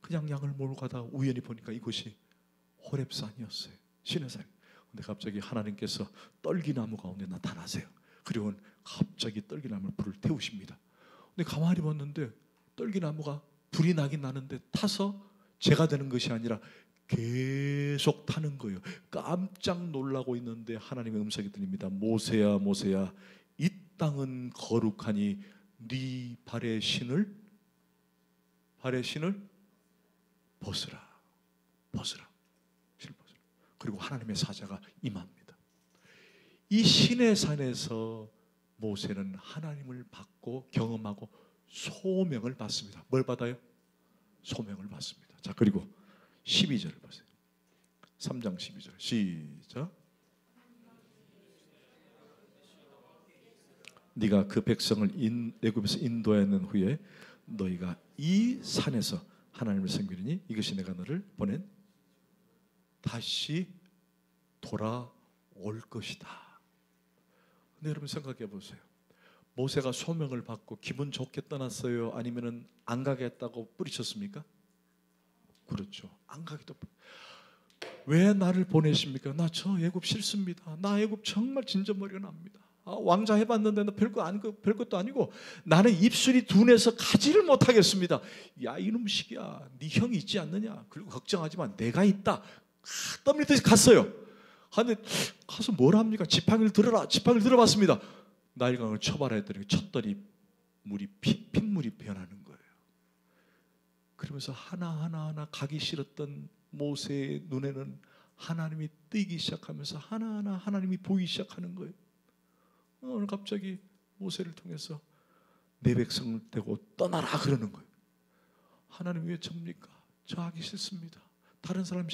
그냥 양을 몰고 가다가 우연히 보니까 이곳이 호렙산이었어요. 신의 산. 근데 갑자기 하나님께서 떨기나무 가운데 나타나세요. 그리고 갑자기 떨기나무를 불을 태우십니다. 근데 가만히 봤는데 떨기나무가 불이 나긴 나는데 타서 재가 되는 것이 아니라 계속 타는 거예요. 깜짝 놀라고 있는데 하나님의 음성이 들립니다. 모세야 모세야, 이 땅은 거룩하니 네 발의 신을 벗으라. 신을 벗으라. 그리고 하나님의 사자가 임합니다. 이 신의 산에서 모세는 하나님을 받고 경험하고 소명을 받습니다. 뭘 받아요? 소명을 받습니다. 자, 그리고 12절을 보세요. 3장 12절 시작. 네가 그 백성을 애굽에서 인도하는 후에 너희가 이 산에서 하나님을 섬기리니 이것이 내가 너를 보낸 다시 돌아올 것이다. 근데 여러분 생각해 보세요. 모세가 소명을 받고 기분 좋게 떠났어요? 아니면은 안 가겠다고 뿌리쳤습니까? 그렇죠. 안 가기도. 왜 나를 보내십니까? 나 저 애굽 싫습니다. 나 애굽 정말 진저머리가 납니다. 왕자 해봤는데 나 별것도 아니고 나는 입술이 둔해서 가지를 못하겠습니다. 야, 이놈 시기야, 네 형이 있지 않느냐? 그리고 걱정하지 마, 내가 있다. 떠밀듯이 갔어요. 근데 가서 뭘 합니까? 지팡이를 들어봤습니다. 나일강을 처벌했더니 쳤더니 핏물이 변하는 거예요. 그러면서 하나하나 가기 싫었던 모세의 눈에는 하나님이 뜨이기 시작하면서 하나하나 하나님이 보이기 시작하는 거예요. 오늘 갑자기 모세를 통해서 내 백성을 데리고 떠나라 그러는 거예요. 하나님 왜 접니까? 저 하기 싫습니다. 다른 사람이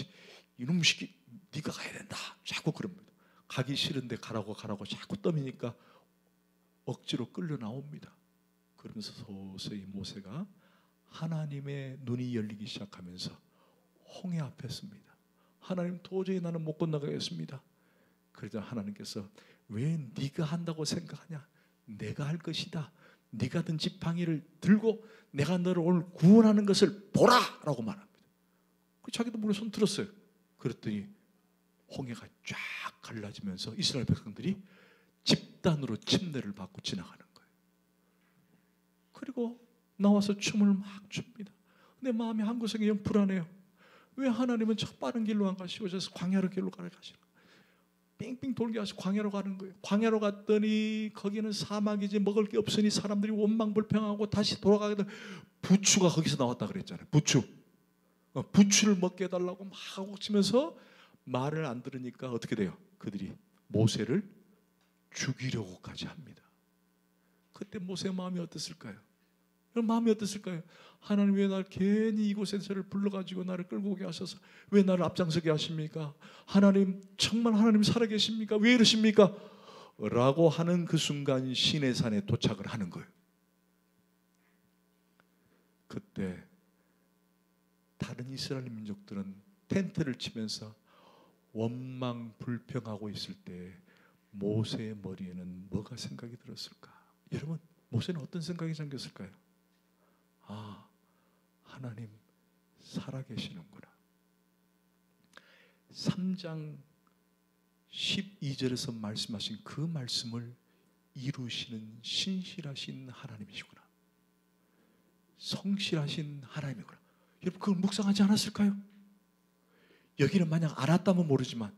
이놈 시키 네가 가야 된다 자꾸 그럽니다. 가기 싫은데 가라고 자꾸 떠미니까 억지로 끌려 나옵니다. 그러면서 서서히 모세가 하나님의 눈이 열리기 시작하면서 홍해 앞에 섭니다. 하나님, 도저히 나는 못 건너가겠습니다. 그러자 하나님께서 왜 네가 한다고 생각하냐? 내가 할 것이다. 네가 든 지팡이를 들고 내가 너를 오늘 구원하는 것을 보라! 라고 말합니다. 자기도 물에 손 들었어요. 그랬더니 홍해가 쫙 갈라지면서 이스라엘 백성들이 집단으로 침례를 받고 지나가는 거예요. 그리고 나와서 춤을 막 춥니다. 내 마음이 한구석에 영 불안해요. 왜 하나님은 저 빠른 길로 안 가시고 저 광야로 길로 가시나? 빙빙 돌게 하시고 광야로 가는 거예요. 광야로 갔더니 거기는 사막이지 먹을 게 없으니 사람들이 원망불평하고 다시 돌아가게 되면 부추가 거기서 나왔다 그랬잖아요. 부추를 먹게 해달라고 막 하고 치면서 말을 안 들으니까 어떻게 돼요? 그들이 모세를 죽이려고까지 합니다. 그때 모세의 마음이 어땠을까요? 마음이 어땠을까요? 하나님 왜 날 괜히 이곳에 저를 불러가지고 나를 끌고 오게 하셔서 왜 나를 앞장서게 하십니까? 하나님, 정말 하나님 살아계십니까? 왜 이러십니까? 라고 하는 그 순간 신의 산에 도착을 하는 거예요. 그때 다른 이스라엘 민족들은 텐트를 치면서 원망 불평하고 있을 때 모세의 머리에는 뭐가 생각이 들었을까? 여러분, 모세는 어떤 생각이 잠겼을까요? 아, 하나님 살아계시는구나. 3장 12절에서 말씀하신 그 말씀을 이루시는 신실하신 하나님이시구나. 성실하신 하나님이구나. 여러분 그걸 묵상하지 않았을까요? 여기는 만약 알았다면 모르지만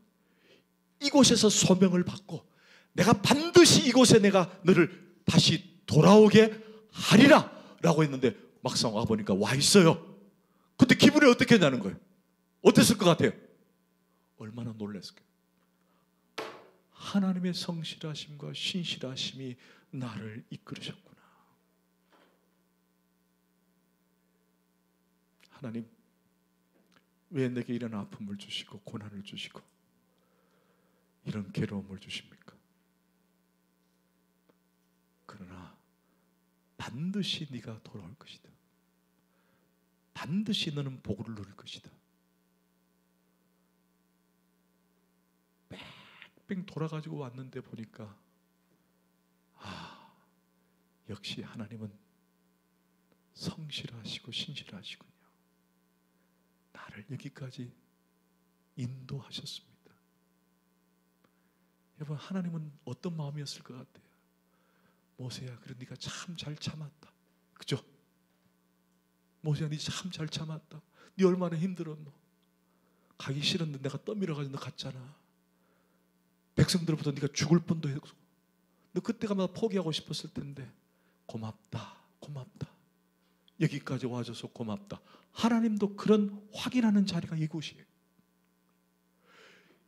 이곳에서 소명을 받고 내가 반드시 이곳에 내가 너를 다시 돌아오게 하리라 라고 했는데 막상 와보니까 와 있어요. 근데 기분이 어떻게 했냐는 거예요. 어땠을 것 같아요? 얼마나 놀랐을까요? 하나님의 성실하심과 신실하심이 나를 이끌으셨구나. 하나님, 왜 내게 이런 아픔을 주시고 고난을 주시고 이런 괴로움을 주십니까? 그러나 반드시 네가 돌아올 것이다. 반드시 너는 복을 누릴 것이다. 뺑뺑 돌아가지고 왔는데 보니까 역시 하나님은 성실하시고 신실하시군요. 나를 여기까지 인도하셨습니다. 여러분, 하나님은 어떤 마음이었을 것 같아요? 모세야, 그래 네가 참 잘 참았다. 그죠? 모세야, 네 참 잘 참았다. 네 얼마나 힘들었노? 가기 싫었는데 내가 떠밀어가지고 너 갔잖아. 백성들부터 네가 죽을 뻔도 했고 너 그때가 막 포기하고 싶었을 텐데 고맙다, 고맙다. 여기까지 와줘서 고맙다. 하나님도 그런 확인하는 자리가 이곳이에요.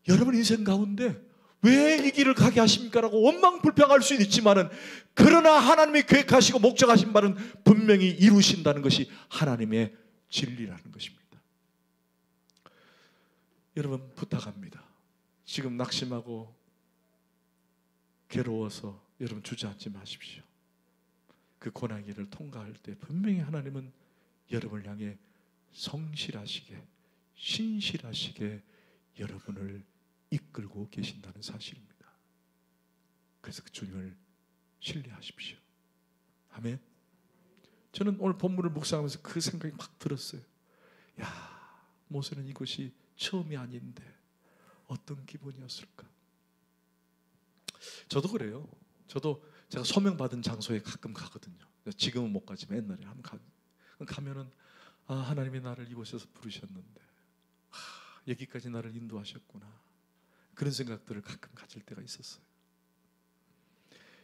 여러분 인생 가운데 왜 이 길을 가게 하십니까? 라고 원망불평할 수는 있지만은 그러나 하나님이 계획하시고 목적하신 바는 분명히 이루신다는 것이 하나님의 진리라는 것입니다. 여러분 부탁합니다. 지금 낙심하고 괴로워서 여러분 주저앉지 마십시오. 그 고난길을 통과할 때 분명히 하나님은 여러분을 향해 성실하시게 신실하시게 여러분을 이끌고 계신다는 사실입니다. 그래서 그 주님을 신뢰하십시오. 아멘. 저는 오늘 본문을 묵상하면서 그 생각이 막 들었어요. 야, 모세는 이것이 처음이 아닌데 어떤 기분이었을까? 저도 그래요. 저도 제가 소명받은 장소에 가끔 가거든요. 지금은 못 가지만 옛날에 한번 가면은 하나님이 나를 이곳에서 부르셨는데 여기까지 나를 인도하셨구나. 그런 생각들을 가끔 가질 때가 있었어요.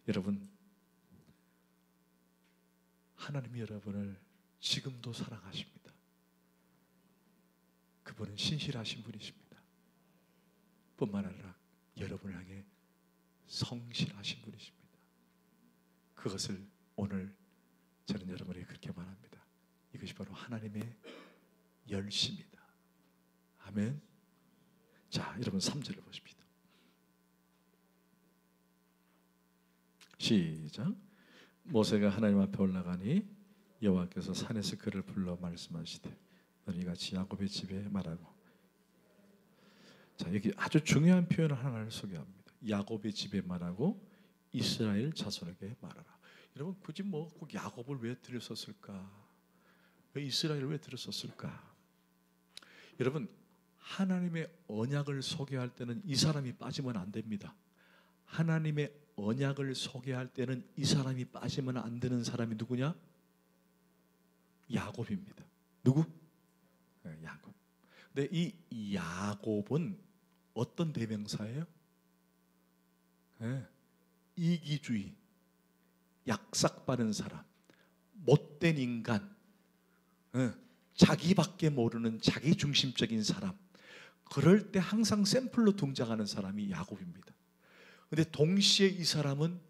여러분, 하나님이 여러분을 지금도 사랑하십니다. 그분은 신실하신 분이십니다. 뿐만 아니라 여러분을 향해 성실하신 분이십니다. 그것을 오늘 저는 여러분에게 그렇게 말합니다. 이것이 바로 하나님의 열심이다. 아멘. 자, 여러분 3절을 보십시다. 시작. 모세가 하나님 앞에 올라가니 여호와께서 산에서 그를 불러 말씀하시되 너희 같이 야곱의 집에 말하고. 자, 여기 아주 중요한 표현을 하나를 소개합니다. 야곱의 집에 말하고 이스라엘 자손에게 말하라. 여러분 굳이 꼭 야곱을 왜 들였었을까? 왜 이스라엘을 왜 들였었을까? 여러분 하나님의 언약을 소개할 때는 이 사람이 빠지면 안 됩니다. 하나님의 언약을 소개할 때는 이 사람이 빠지면 안 되는 사람이 누구냐? 야곱입니다. 누구? 야곱. 근데 이 야곱은 어떤 대명사예요? 이기주의, 약삭빠른 사람, 못된 인간, 자기밖에 모르는 자기중심적인 사람. 그럴 때 항상 샘플로 등장하는 사람이 야곱입니다. 그런데 동시에 이 사람은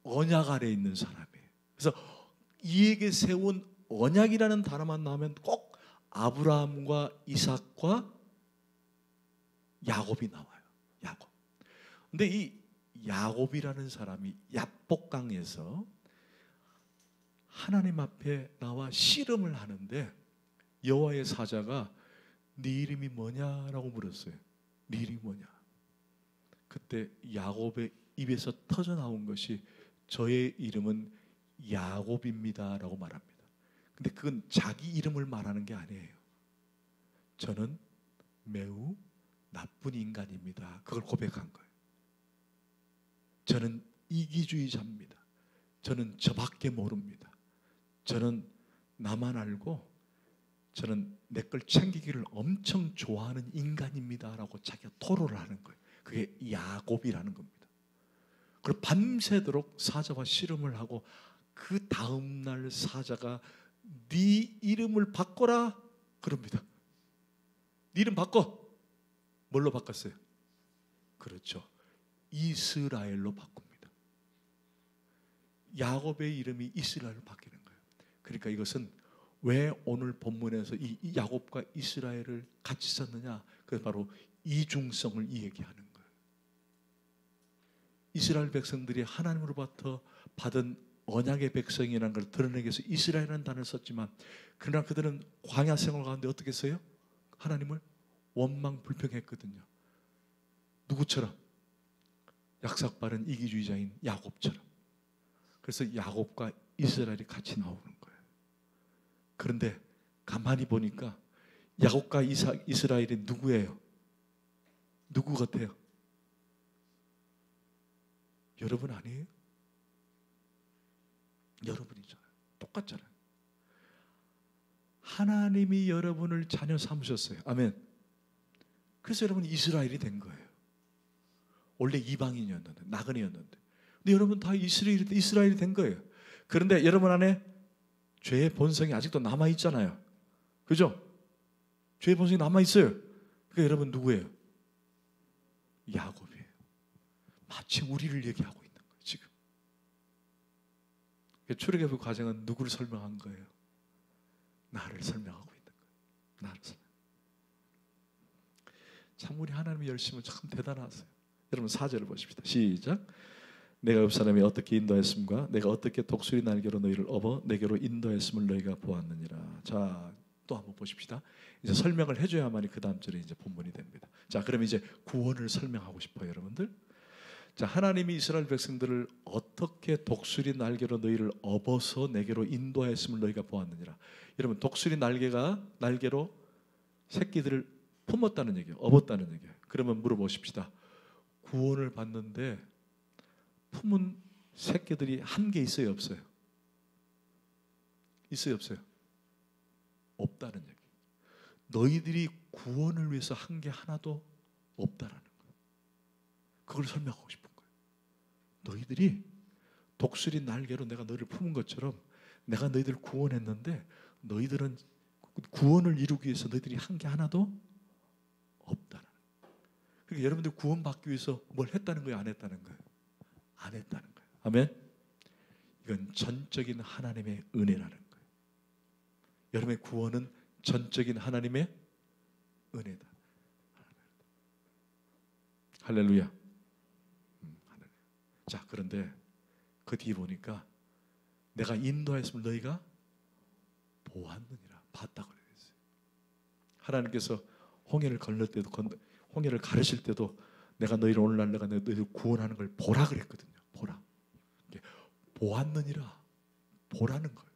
언약 아래에 있는 사람이에요. 그래서 이에게 세운 언약이라는 단어만 나오면 꼭 아브라함과 이삭과 야곱이 나와요. 야곱. 근데 이 야곱이라는 사람이 야복강에서 하나님 앞에 나와 씨름을 하는데 여호와의 사자가 네 이름이 뭐냐라고 물었어요. 네 이름이 뭐냐? 그때 야곱의 입에서 터져 나온 것이 저의 이름은 야곱입니다라고 말합니다. 근데 그건 자기 이름을 말하는 게 아니에요. 저는 매우 나쁜 인간입니다. 그걸 고백한 거예요. 저는 이기주의자입니다. 저는 저밖에 모릅니다. 저는 나만 알고 저는 내 걸 챙기기를 엄청 좋아하는 인간입니다 라고 자기가 토로를 하는 거예요. 그게 야곱이라는 겁니다. 그리고 밤새도록 사자와 씨름을 하고 그 다음날 사자가 네 이름을 바꿔라 그럽니다. 네 이름 바꿔. 뭘로 바꿨어요? 그렇죠. 이스라엘로 바꿉니다. 야곱의 이름이 이스라엘로 바뀌는 거예요. 그러니까 이것은 왜 오늘 본문에서 이 야곱과 이스라엘을 같이 썼느냐? 그게 바로 이중성을 얘기하는 거예요. 이스라엘 백성들이 하나님으로부터 받은 언약의 백성이라는 걸 드러내기 위해서 이스라엘이라는 단어를 썼지만, 그러나 그들은 광야 생활 가운데 어떻게 써요? 하나님을 원망 불평했거든요. 누구처럼? 약삭빠른 이기주의자인 야곱처럼. 그래서 야곱과 이스라엘이 같이 나오는 거예요. 그런데 가만히 보니까 야곱과 이스라엘이 누구예요? 누구 같아요? 여러분 아니에요? 여러분이잖아요. 똑같잖아요. 하나님이 여러분을 자녀 삼으셨어요. 아멘. 그래서 여러분이 이스라엘이 된 거예요. 원래 이방인이었는데, 나그네였는데. 근데 여러분 다 이스라엘이 된 거예요. 그런데 여러분 안에 죄의 본성이 아직도 남아있잖아요. 그죠? 죄의 본성이 남아있어요. 그러니까 여러분 누구예요? 야곱이에요. 마치 우리를 얘기하고 있는 거예요, 지금. 출애굽의 과정은 누구를 설명한 거예요? 나를 설명하고 있는 거예요. 나를 설명. 참 우리 하나님의 열심은 참 대단하세요. 여러분 4절을 보십시다. 시작. 내가 옆 사람이 어떻게 인도했음과 내가 어떻게 독수리 날개로 너희를 업어 내게로 인도했음을 너희가 보았느니라. 자, 또 한번 보십시다. 이제 설명을 해줘야만이 그 다음 절에 이제 본문이 됩니다. 자, 그럼 이제 구원을 설명하고 싶어요, 여러분들. 자, 하나님이 이스라엘 백성들을 어떻게 독수리 날개로 너희를 업어서 내게로 인도했음을 너희가 보았느니라. 여러분, 독수리 날개로 새끼들을 품었다는 얘기예요. 업었다는 얘기예요. 그러면 물어보십시다. 구원을 받는데 품은 새끼들이 한 개 있어요, 없어요? 있어요, 없어요? 없다는 얘기. 너희들이 구원을 위해서 한 게 하나도 없다라는 거예요. 그걸 설명하고 싶은 거예요. 너희들이 독수리 날개로 내가 너희를 품은 것처럼 내가 너희들을 구원했는데 너희들은 구원을 이루기 위해서 너희들이 한 게 하나도 없다는 거예요. 그러니까 여러분들 구원받기 위해서 뭘 했다는 거예요, 안 했다는 거예요? 안 했다는 거예요. 아멘. 이건 전적인 하나님의 은혜라는 거예요. 여러분의 구원은 전적인 하나님의 은혜다. 할렐루야. 자, 그런데 그 뒤에 보니까 내가 인도하였음을 너희가 보았느니라. 봤다고 그랬어요. 하나님께서 홍해를 건널 때도 홍해를 가르실 때도 내가 너희를 오늘날 내가 너희를 구원하는 걸 보라 그랬거든요. 보라. 보았느니라. 보라는 거예요.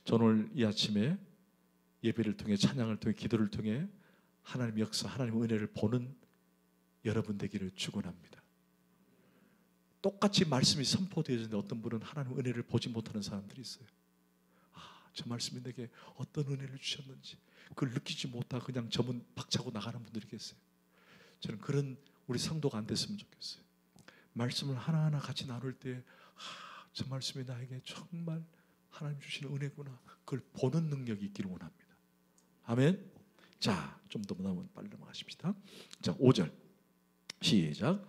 저는 오늘 이 아침에 예배를 통해 찬양을 통해 기도를 통해 하나님의 역사, 하나님의 은혜를 보는 여러분 되기를 축원합니다. 똑같이 말씀이 선포되어지는데 어떤 분은 하나님의 은혜를 보지 못하는 사람들이 있어요. 저 말씀이 내게 어떤 은혜를 주셨는지 그걸 느끼지 못하고 그냥 저문 박차고 나가는 분들이 계세요. 저는 그런 우리 성도가 안 됐으면 좋겠어요. 말씀을 하나하나 같이 나눌 때 저 말씀이 나에게 정말 하나님 주시는 은혜구나. 그걸 보는 능력이 있기를 원합니다. 아멘. 자, 좀 더 빨리 넘어가십시다. 자, 5절 시작.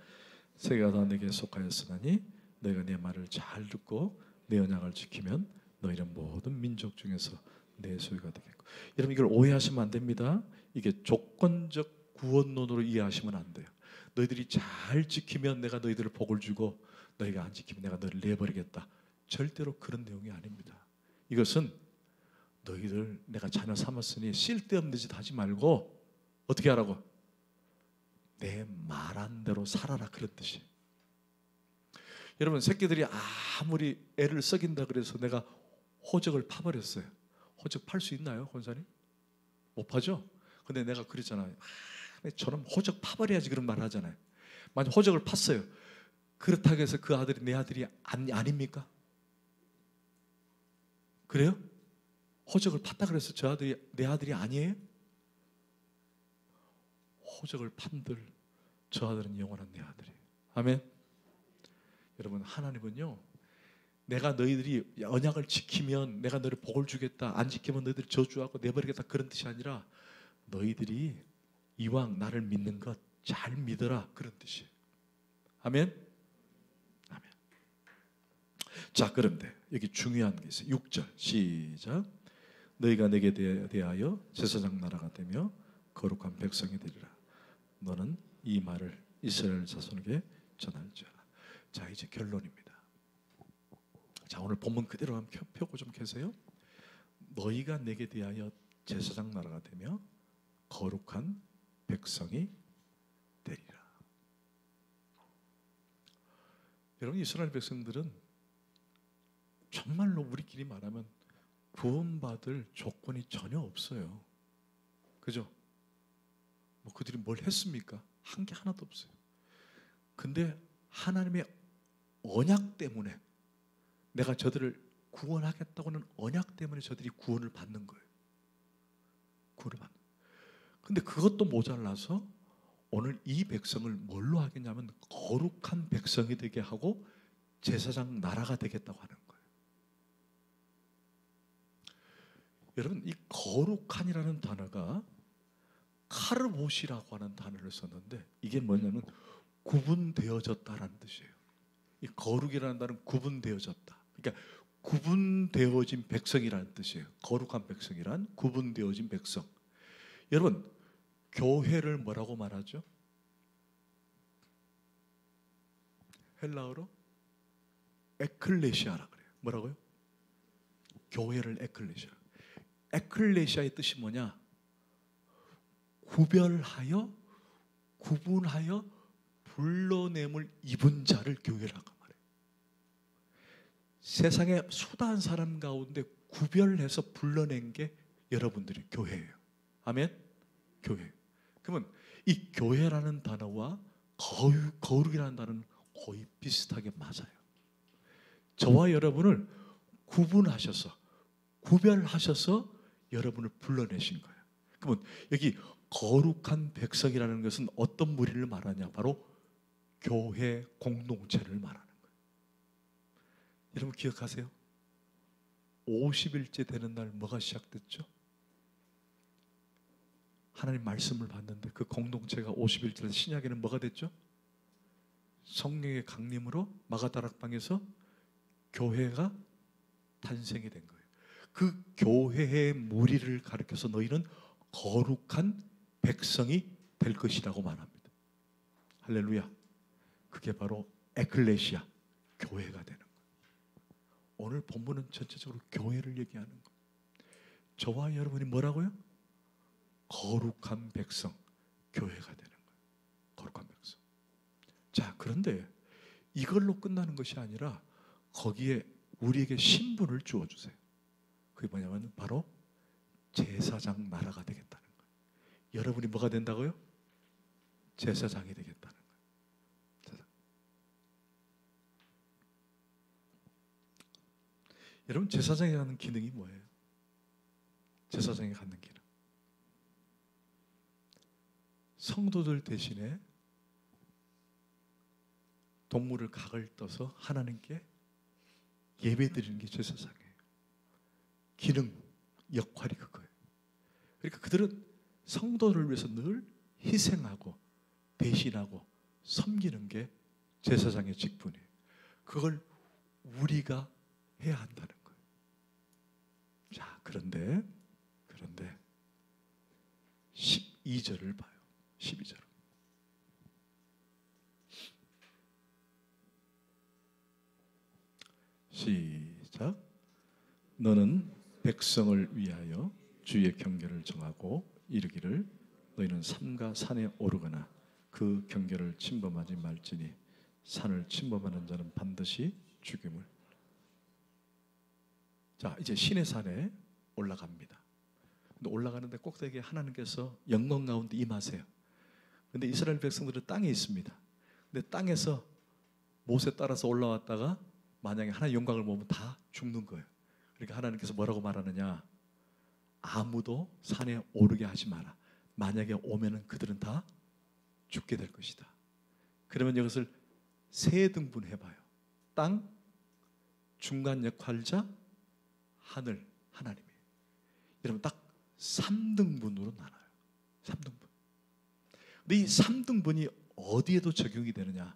세계가 다 내게 속하였으나니 너희가 내 말을 잘 듣고 내 언약을 지키면 너희는 모든 민족 중에서 내 소유가 되겠고. 여러분 이걸 오해하시면 안 됩니다. 이게 조건적 구원론으로 이해하시면 안 돼요. 너희들이 잘 지키면 내가 너희들을 복을 주고 너희가 안 지키면 내가 너희를 내버리겠다. 절대로 그런 내용이 아닙니다. 이것은 너희들 내가 자녀 삼았으니 쓸데없는 짓 하지 말고 어떻게 하라고? 내 말한 대로 살아라, 그런 뜻이에요. 여러분 새끼들이 아무리 애를 썩인다 그래서 내가 호적을 파버렸어요. 호적 팔 수 있나요, 권사님? 못 파죠? 근데 내가 그랬잖아요. 저놈 호적 파버려야지 그런 말 하잖아요. 만약 호적을 팠어요. 그렇다고 해서 그 아들이 내 아들이 아닙니까? 그래요? 호적을 팠다 그래서 저 아들이 내 아들이 아니에요? 호적을 판들 저 아들은 영원한 내 아들이에요. 아멘. 여러분, 하나님은요, 내가 너희들이 언약을 지키면 내가 너를 복을 주겠다, 안 지키면 너희들이 저주하고 내버리겠다, 그런 뜻이 아니라 너희들이 이왕 나를 믿는 것 잘 믿어라, 그런 뜻이에요. 아멘. 아멘. 자, 그런데 여기 중요한 게 있어요. 6절 시작. 너희가 내게 대하여 제사장 나라가 되며 거룩한 백성이 되리라. 너는 이 말을 이스라엘 자손에게 전할지어다. 자, 이제 결론입니다. 자, 오늘 본문 그대로 한번 펴고 좀 계세요. 너희가 내게 대하여 제사장 나라가 되며 거룩한 백성이 되리라. 여러분, 이스라엘 백성들은 정말로 우리끼리 말하면 구원받을 조건이 전혀 없어요. 그죠? 뭐 그들이 뭘 했습니까? 한 게 하나도 없어요. 근데 하나님의 언약 때문에, 내가 저들을 구원하겠다고는 언약 때문에 저들이 구원을 받는 거예요. 구원을 받는. 근데 그것도 모자라서 오늘 이 백성을 뭘로 하겠냐면 거룩한 백성이 되게 하고 제사장 나라가 되겠다고 하는 거예요. 여러분, 이 거룩한이라는 단어가 카르봇이라고 하는 단어를 썼는데 이게 뭐냐면 구분되어졌다라는 뜻이에요. 이 거룩이라는 단어는 구분되어졌다. 그러니까 구분되어진 백성이라는 뜻이에요. 거룩한 백성이란 구분되어진 백성. 여러분, 교회를 뭐라고 말하죠? 헬라어로 에클레시아라 그래요. 뭐라고요? 교회를 에클레시아. 에클레시아의 뜻이 뭐냐? 구별하여, 구분하여 불러냄을 입은 자를 교회라고 말해요. 세상에 수다한 사람 가운데 구별해서 불러낸 게 여러분들이 교회예요. 아멘? 교회. 그러면 이 교회라는 단어와 거룩이라는 단어는 거의 비슷하게 맞아요. 저와 여러분을 구분하셔서, 구별하셔서 여러분을 불러내신 거예요. 그러면 여기 거룩한 백성이라는 것은 어떤 무리를 말하냐? 바로 교회 공동체를 말하는 거예요. 여러분 기억하세요? 50일째 되는 날 뭐가 시작됐죠? 하나님 말씀을 받는데 그 공동체가 50일째 신약에는 뭐가 됐죠? 성령의 강림으로 마가다락방에서 교회가 탄생이 된 거예요. 그 교회의 무리를 가리켜서 너희는 거룩한 백성이 될 것이라고 말합니다. 할렐루야. 그게 바로 에클레시아, 교회가 되는 거예요. 오늘 본문은 전체적으로 교회를 얘기하는 거예요. 저와 여러분이 뭐라고요? 거룩한 백성, 교회가 되는 거예요. 거룩한 백성. 자, 그런데 이걸로 끝나는 것이 아니라 거기에 우리에게 신분을 주어주세요. 그게 뭐냐면 바로 제사장 나라가 되겠다는 거예요. 여러분이 뭐가 된다고요? 제사장이 되겠다는 거예요. 제사장. 여러분, 제사장이 하는 기능이 뭐예요? 제사장이 갖는 기능. 성도들 대신에 동물을 각을 떠서 하나님께 예배드리는 게 제사장이에요. 기능, 역할이 그거예요. 그러니까 그들은 성도를 위해서 늘 희생하고 대신하고 섬기는 게 제사장의 직분이에요. 그걸 우리가 해야 한다는 거예요. 자, 그런데 12절을 봐요. 12절. 시작. 너는 백성을 위하여 주의 경계를 정하고 이르기를 너희는 삼가 산에 오르거나 그 경계를 침범하지 말지니 산을 침범하는 자는 반드시 죽임을. 자, 이제 시내산에 올라갑니다. 근데 올라가는데 꼭대기에 하나님께서 영광 가운데 임하세요. 근데 이스라엘 백성들은 땅에 있습니다. 근데 땅에서 못에 따라서 올라왔다가 만약에 하나님의 영광을 보면 다 죽는 거예요. 그러니까 하나님께서 뭐라고 말하느냐? 아무도 산에 오르게 하지 마라. 만약에 오면은 그들은 다 죽게 될 것이다. 그러면 이것을 세 등분 해봐요. 땅, 중간 역할자, 하늘, 하나님이에요. 여러분 딱 3등분으로 나눠요. 3등분. 근데 이 3등분이 어디에도 적용이 되느냐?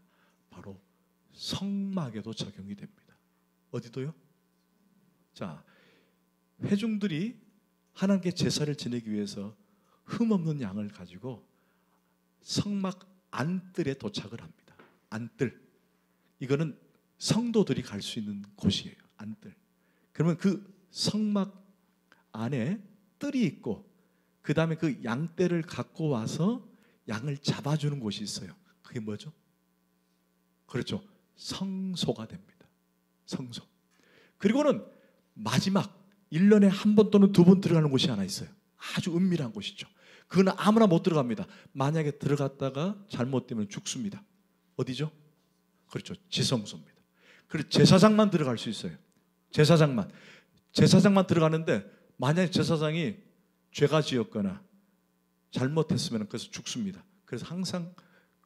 바로 성막에도 적용이 됩니다. 어디도요? 자, 회중들이 하나님께 제사를 지내기 위해서 흠없는 양을 가지고 성막 안뜰에 도착을 합니다. 안뜰. 이거는 성도들이 갈 수 있는 곳이에요. 안뜰. 그러면 그 성막 안에 뜰이 있고 그 다음에 그 양떼를 갖고 와서 양을 잡아주는 곳이 있어요. 그게 뭐죠? 그렇죠. 성소가 됩니다. 성소. 그리고는 마지막 1년에 한 번 또는 두 번 들어가는 곳이 하나 있어요. 아주 은밀한 곳이죠. 그건 아무나 못 들어갑니다. 만약에 들어갔다가 잘못되면 죽습니다. 어디죠? 그렇죠. 지성소입니다. 그리고 제사장만 들어갈 수 있어요. 제사장만 들어가는데 만약에 제사장이 죄가 지었거나 잘못했으면 그래서 죽습니다. 그래서 항상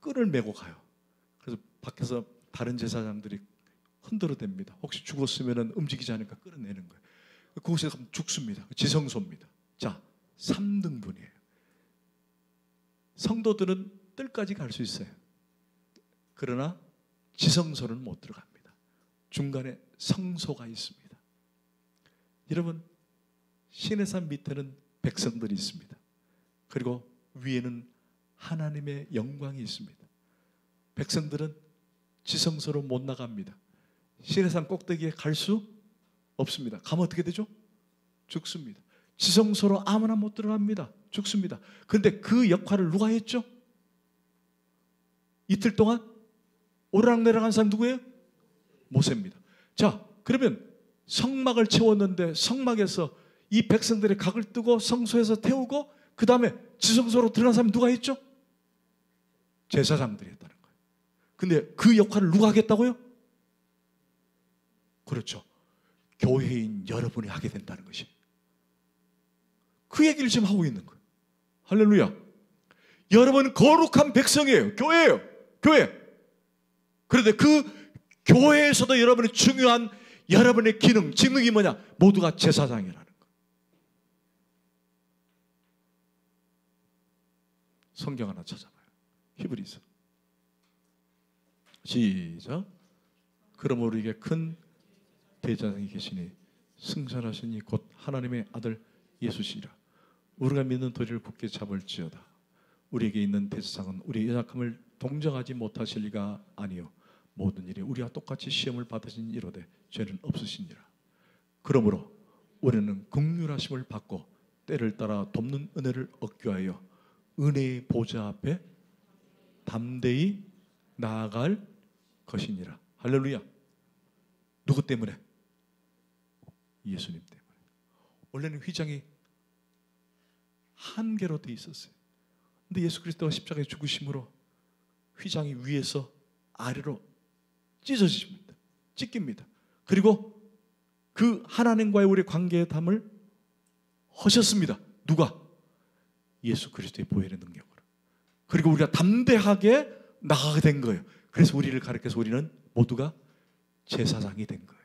끈을 메고 가요. 그래서 밖에서 다른 제사장들이 흔들어댑니다. 혹시 죽었으면 움직이지 않으니까 끌어내는 거예요. 그곳에 가면 죽습니다. 지성소입니다. 자, 3등분이에요. 성도들은 뜰까지 갈 수 있어요. 그러나 지성소는 못 들어갑니다. 중간에 성소가 있습니다. 여러분, 시내산 밑에는 백성들이 있습니다. 그리고 위에는 하나님의 영광이 있습니다. 백성들은 지성소로 못 나갑니다. 시내산 꼭대기에 갈 수 없습니다. 가면 어떻게 되죠? 죽습니다. 지성소로 아무나 못 들어갑니다. 죽습니다. 그런데 그 역할을 누가 했죠? 이틀 동안 오르락내락한 사람 누구예요? 모세입니다. 자, 그러면 성막을 채웠는데 성막에서 이 백성들의 각을 뜨고 성소에서 태우고 그 다음에 지성소로 들어간 사람이 누가 했죠? 제사장들이 했다는 거예요. 근데 그 역할을 누가 하겠다고요? 그렇죠. 교회인 여러분이 하게 된다는 것이. 그 얘기를 지금 하고 있는 거예요. 할렐루야. 여러분은 거룩한 백성이에요. 교회예요. 교회. 그런데 그 교회에서도 여러분의 중요한 여러분의 기능, 직능이 뭐냐? 모두가 제사장이라는 거예요. 성경 하나 찾아봐요. 히브리서. 시작. 그러므로 우리에게 큰 대제사장이 계시니 승천하시니 곧 하나님의 아들 예수시라. 우리가 믿는 도리를 굳게 잡을지어다. 우리에게 있는 대제사장은 우리의 연약함을 동정하지 못하실 리가 아니요 모든 일에 우리와 똑같이 시험을 받으신 이로되 죄는 없으시니라. 그러므로 우리는 긍휼하심을 받고 때를 따라 돕는 은혜를 얻기 위하여 은혜의 보좌 앞에 담대히 나아갈 것이니라. 할렐루야. 누구 때문에? 예수님 때문에. 원래는 휘장이 한 개로 돼 있었어요. 근데 예수 그리스도가 십자가에 죽으심으로 휘장이 위에서 아래로 찢어집니다. 찢깁니다. 그리고 그 하나님과의 우리 관계의 담을 허셨습니다. 누가? 예수 그리스도의 보혈의 능력으로. 그리고 우리가 담대하게 나가게 된 거예요. 그래서 우리를 가르쳐서 우리는 모두가 제사장이 된 거예요.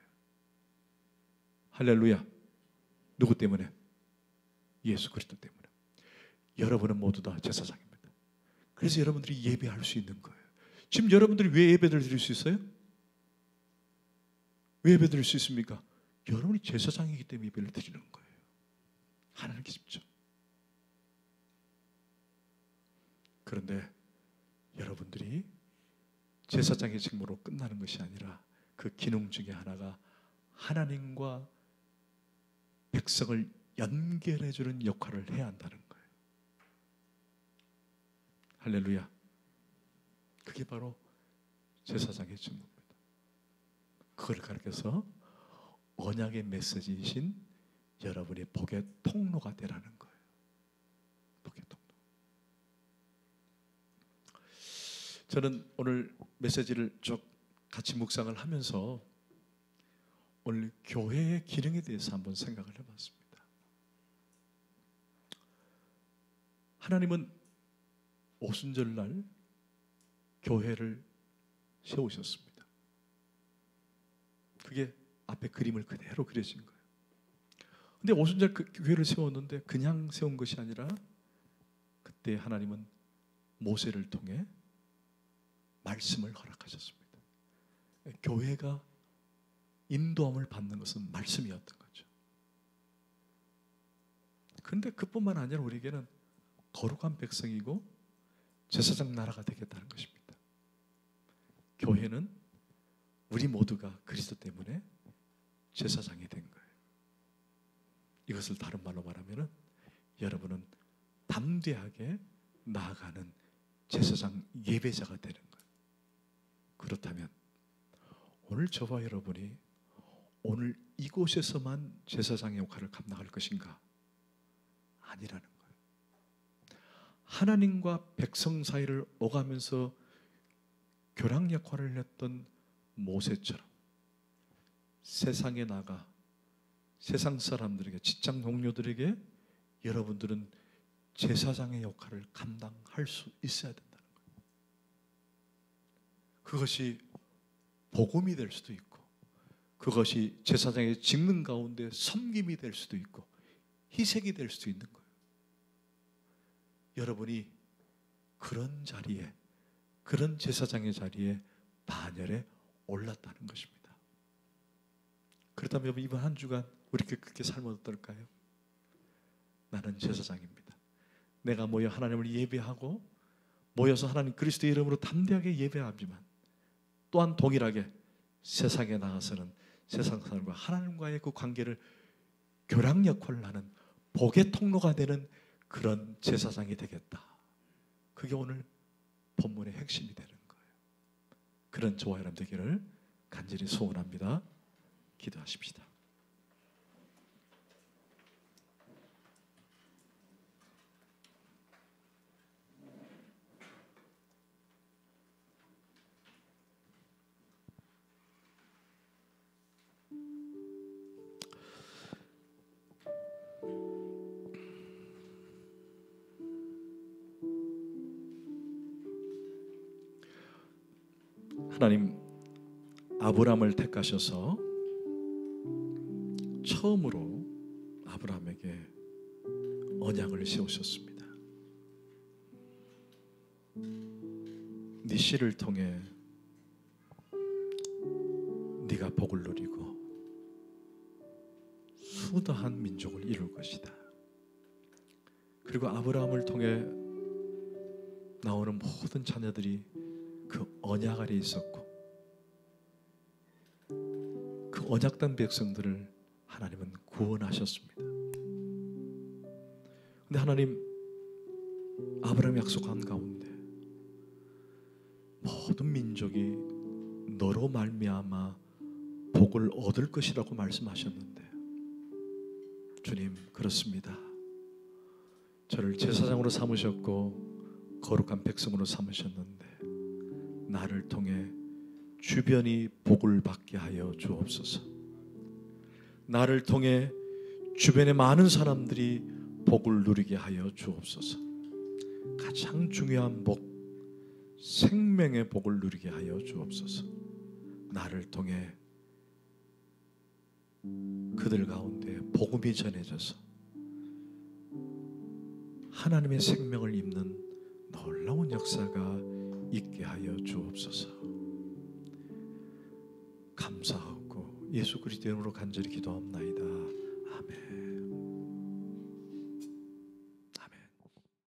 할렐루야. 누구 때문에? 예수 그리스도 때문에. 여러분은 모두 다 제사장입니다. 그래서 여러분들이 예배할 수 있는 거예요. 지금 여러분들이 왜 예배를 드릴 수 있어요? 왜 예배 드릴 수 있습니까? 여러분이 제사장이기 때문에 예배를 드리는 거예요. 하나님께 집죠. 그런데 여러분들이 제사장의 직무로 끝나는 것이 아니라 그 기능 중에 하나가 하나님과 백성을 연결해주는 역할을 해야 한다는 거예요. 할렐루야. 그게 바로 제사장의 직무입니다. 그걸 가르쳐서 언약의 메시지이신 여러분이 복의 통로가 되라는 거예요. 복의 통로. 저는 오늘 메시지를 쭉 같이 묵상을 하면서 오늘 교회의 기능에 대해서 한번 생각을 해봤습니다. 하나님은 오순절날 교회를 세우셨습니다. 그게 앞에 그림을 그대로 그려진 거예요. 근데 오순절 그 교회를 세웠는데 그냥 세운 것이 아니라 그때 하나님은 모세를 통해 말씀을 허락하셨습니다. 교회가 인도함을 받는 것은 말씀이었던 거죠. 그런데 그뿐만 아니라 우리에게는 거룩한 백성이고 제사장 나라가 되겠다는 것입니다. 교회는 우리 모두가 그리스도 때문에 제사장이 된 거예요. 이것을 다른 말로 말하면 여러분은 담대하게 나아가는 제사장 예배자가 되는 거예요. 그렇다면 오늘 저와 여러분이 오늘 이곳에서만 제사장의 역할을 감당할 것인가? 아니라는 거예요. 하나님과 백성 사이를 오가면서 교랑 역할을 했던 모세처럼 세상에 나가 세상 사람들에게, 직장 동료들에게 여러분들은 제사장의 역할을 감당할 수 있어야 된다는 거예요. 그것이 복음이 될 수도 있고, 그것이 제사장의 직능 가운데 섬김이 될 수도 있고, 희생이 될 수도 있는 거예요. 여러분이 그런 자리에, 그런 제사장의 자리에 반열에 올랐다는 것입니다. 그렇다면 여러분, 이번 한 주간 우리 그렇게 살면 어떨까요? 나는 제사장입니다. 내가 모여 하나님을 예배하고 모여서 하나님 그리스도의 이름으로 담대하게 예배하지만 또한 동일하게 세상에 나가서는 세상 사람과 하나님과의 그 관계를 교랑 역할을 하는 복의 통로가 되는 그런 제사장이 되겠다. 그게 오늘 본문의 핵심이 되는 거예요. 그런 저와 여러분 되기를 간절히 소원합니다. 기도하십시다. 하나님, 아브라함을 택하셔서 처음으로 아브라함에게 언약을 세우셨습니다. 네 씨를 통해 네가 복을 누리고 수다한 민족을 이룰 것이다. 그리고 아브라함을 통해 나오는 모든 자녀들이 그 언약 아래에 있었고, 그 언약된 백성들을 하나님은 구원하셨습니다. 근데 하나님, 아브라함이 약속한 가운데 모든 민족이 너로 말미암아 복을 얻을 것이라고 말씀하셨는데, 주님, 그렇습니다. 저를 제사장으로 삼으셨고 거룩한 백성으로 삼으셨는데 나를 통해 주변이 복을 받게 하여 주옵소서. 나를 통해 주변의 많은 사람들이 복을 누리게 하여 주옵소서. 가장 중요한 복, 생명의 복을 누리게 하여 주옵소서. 나를 통해 그들 가운데 복음이 전해져서 하나님의 생명을 입는 놀라운 역사가 있게 하여 주옵소서. 감사하고 예수 그리스도 이름으로 간절히 기도합나이다.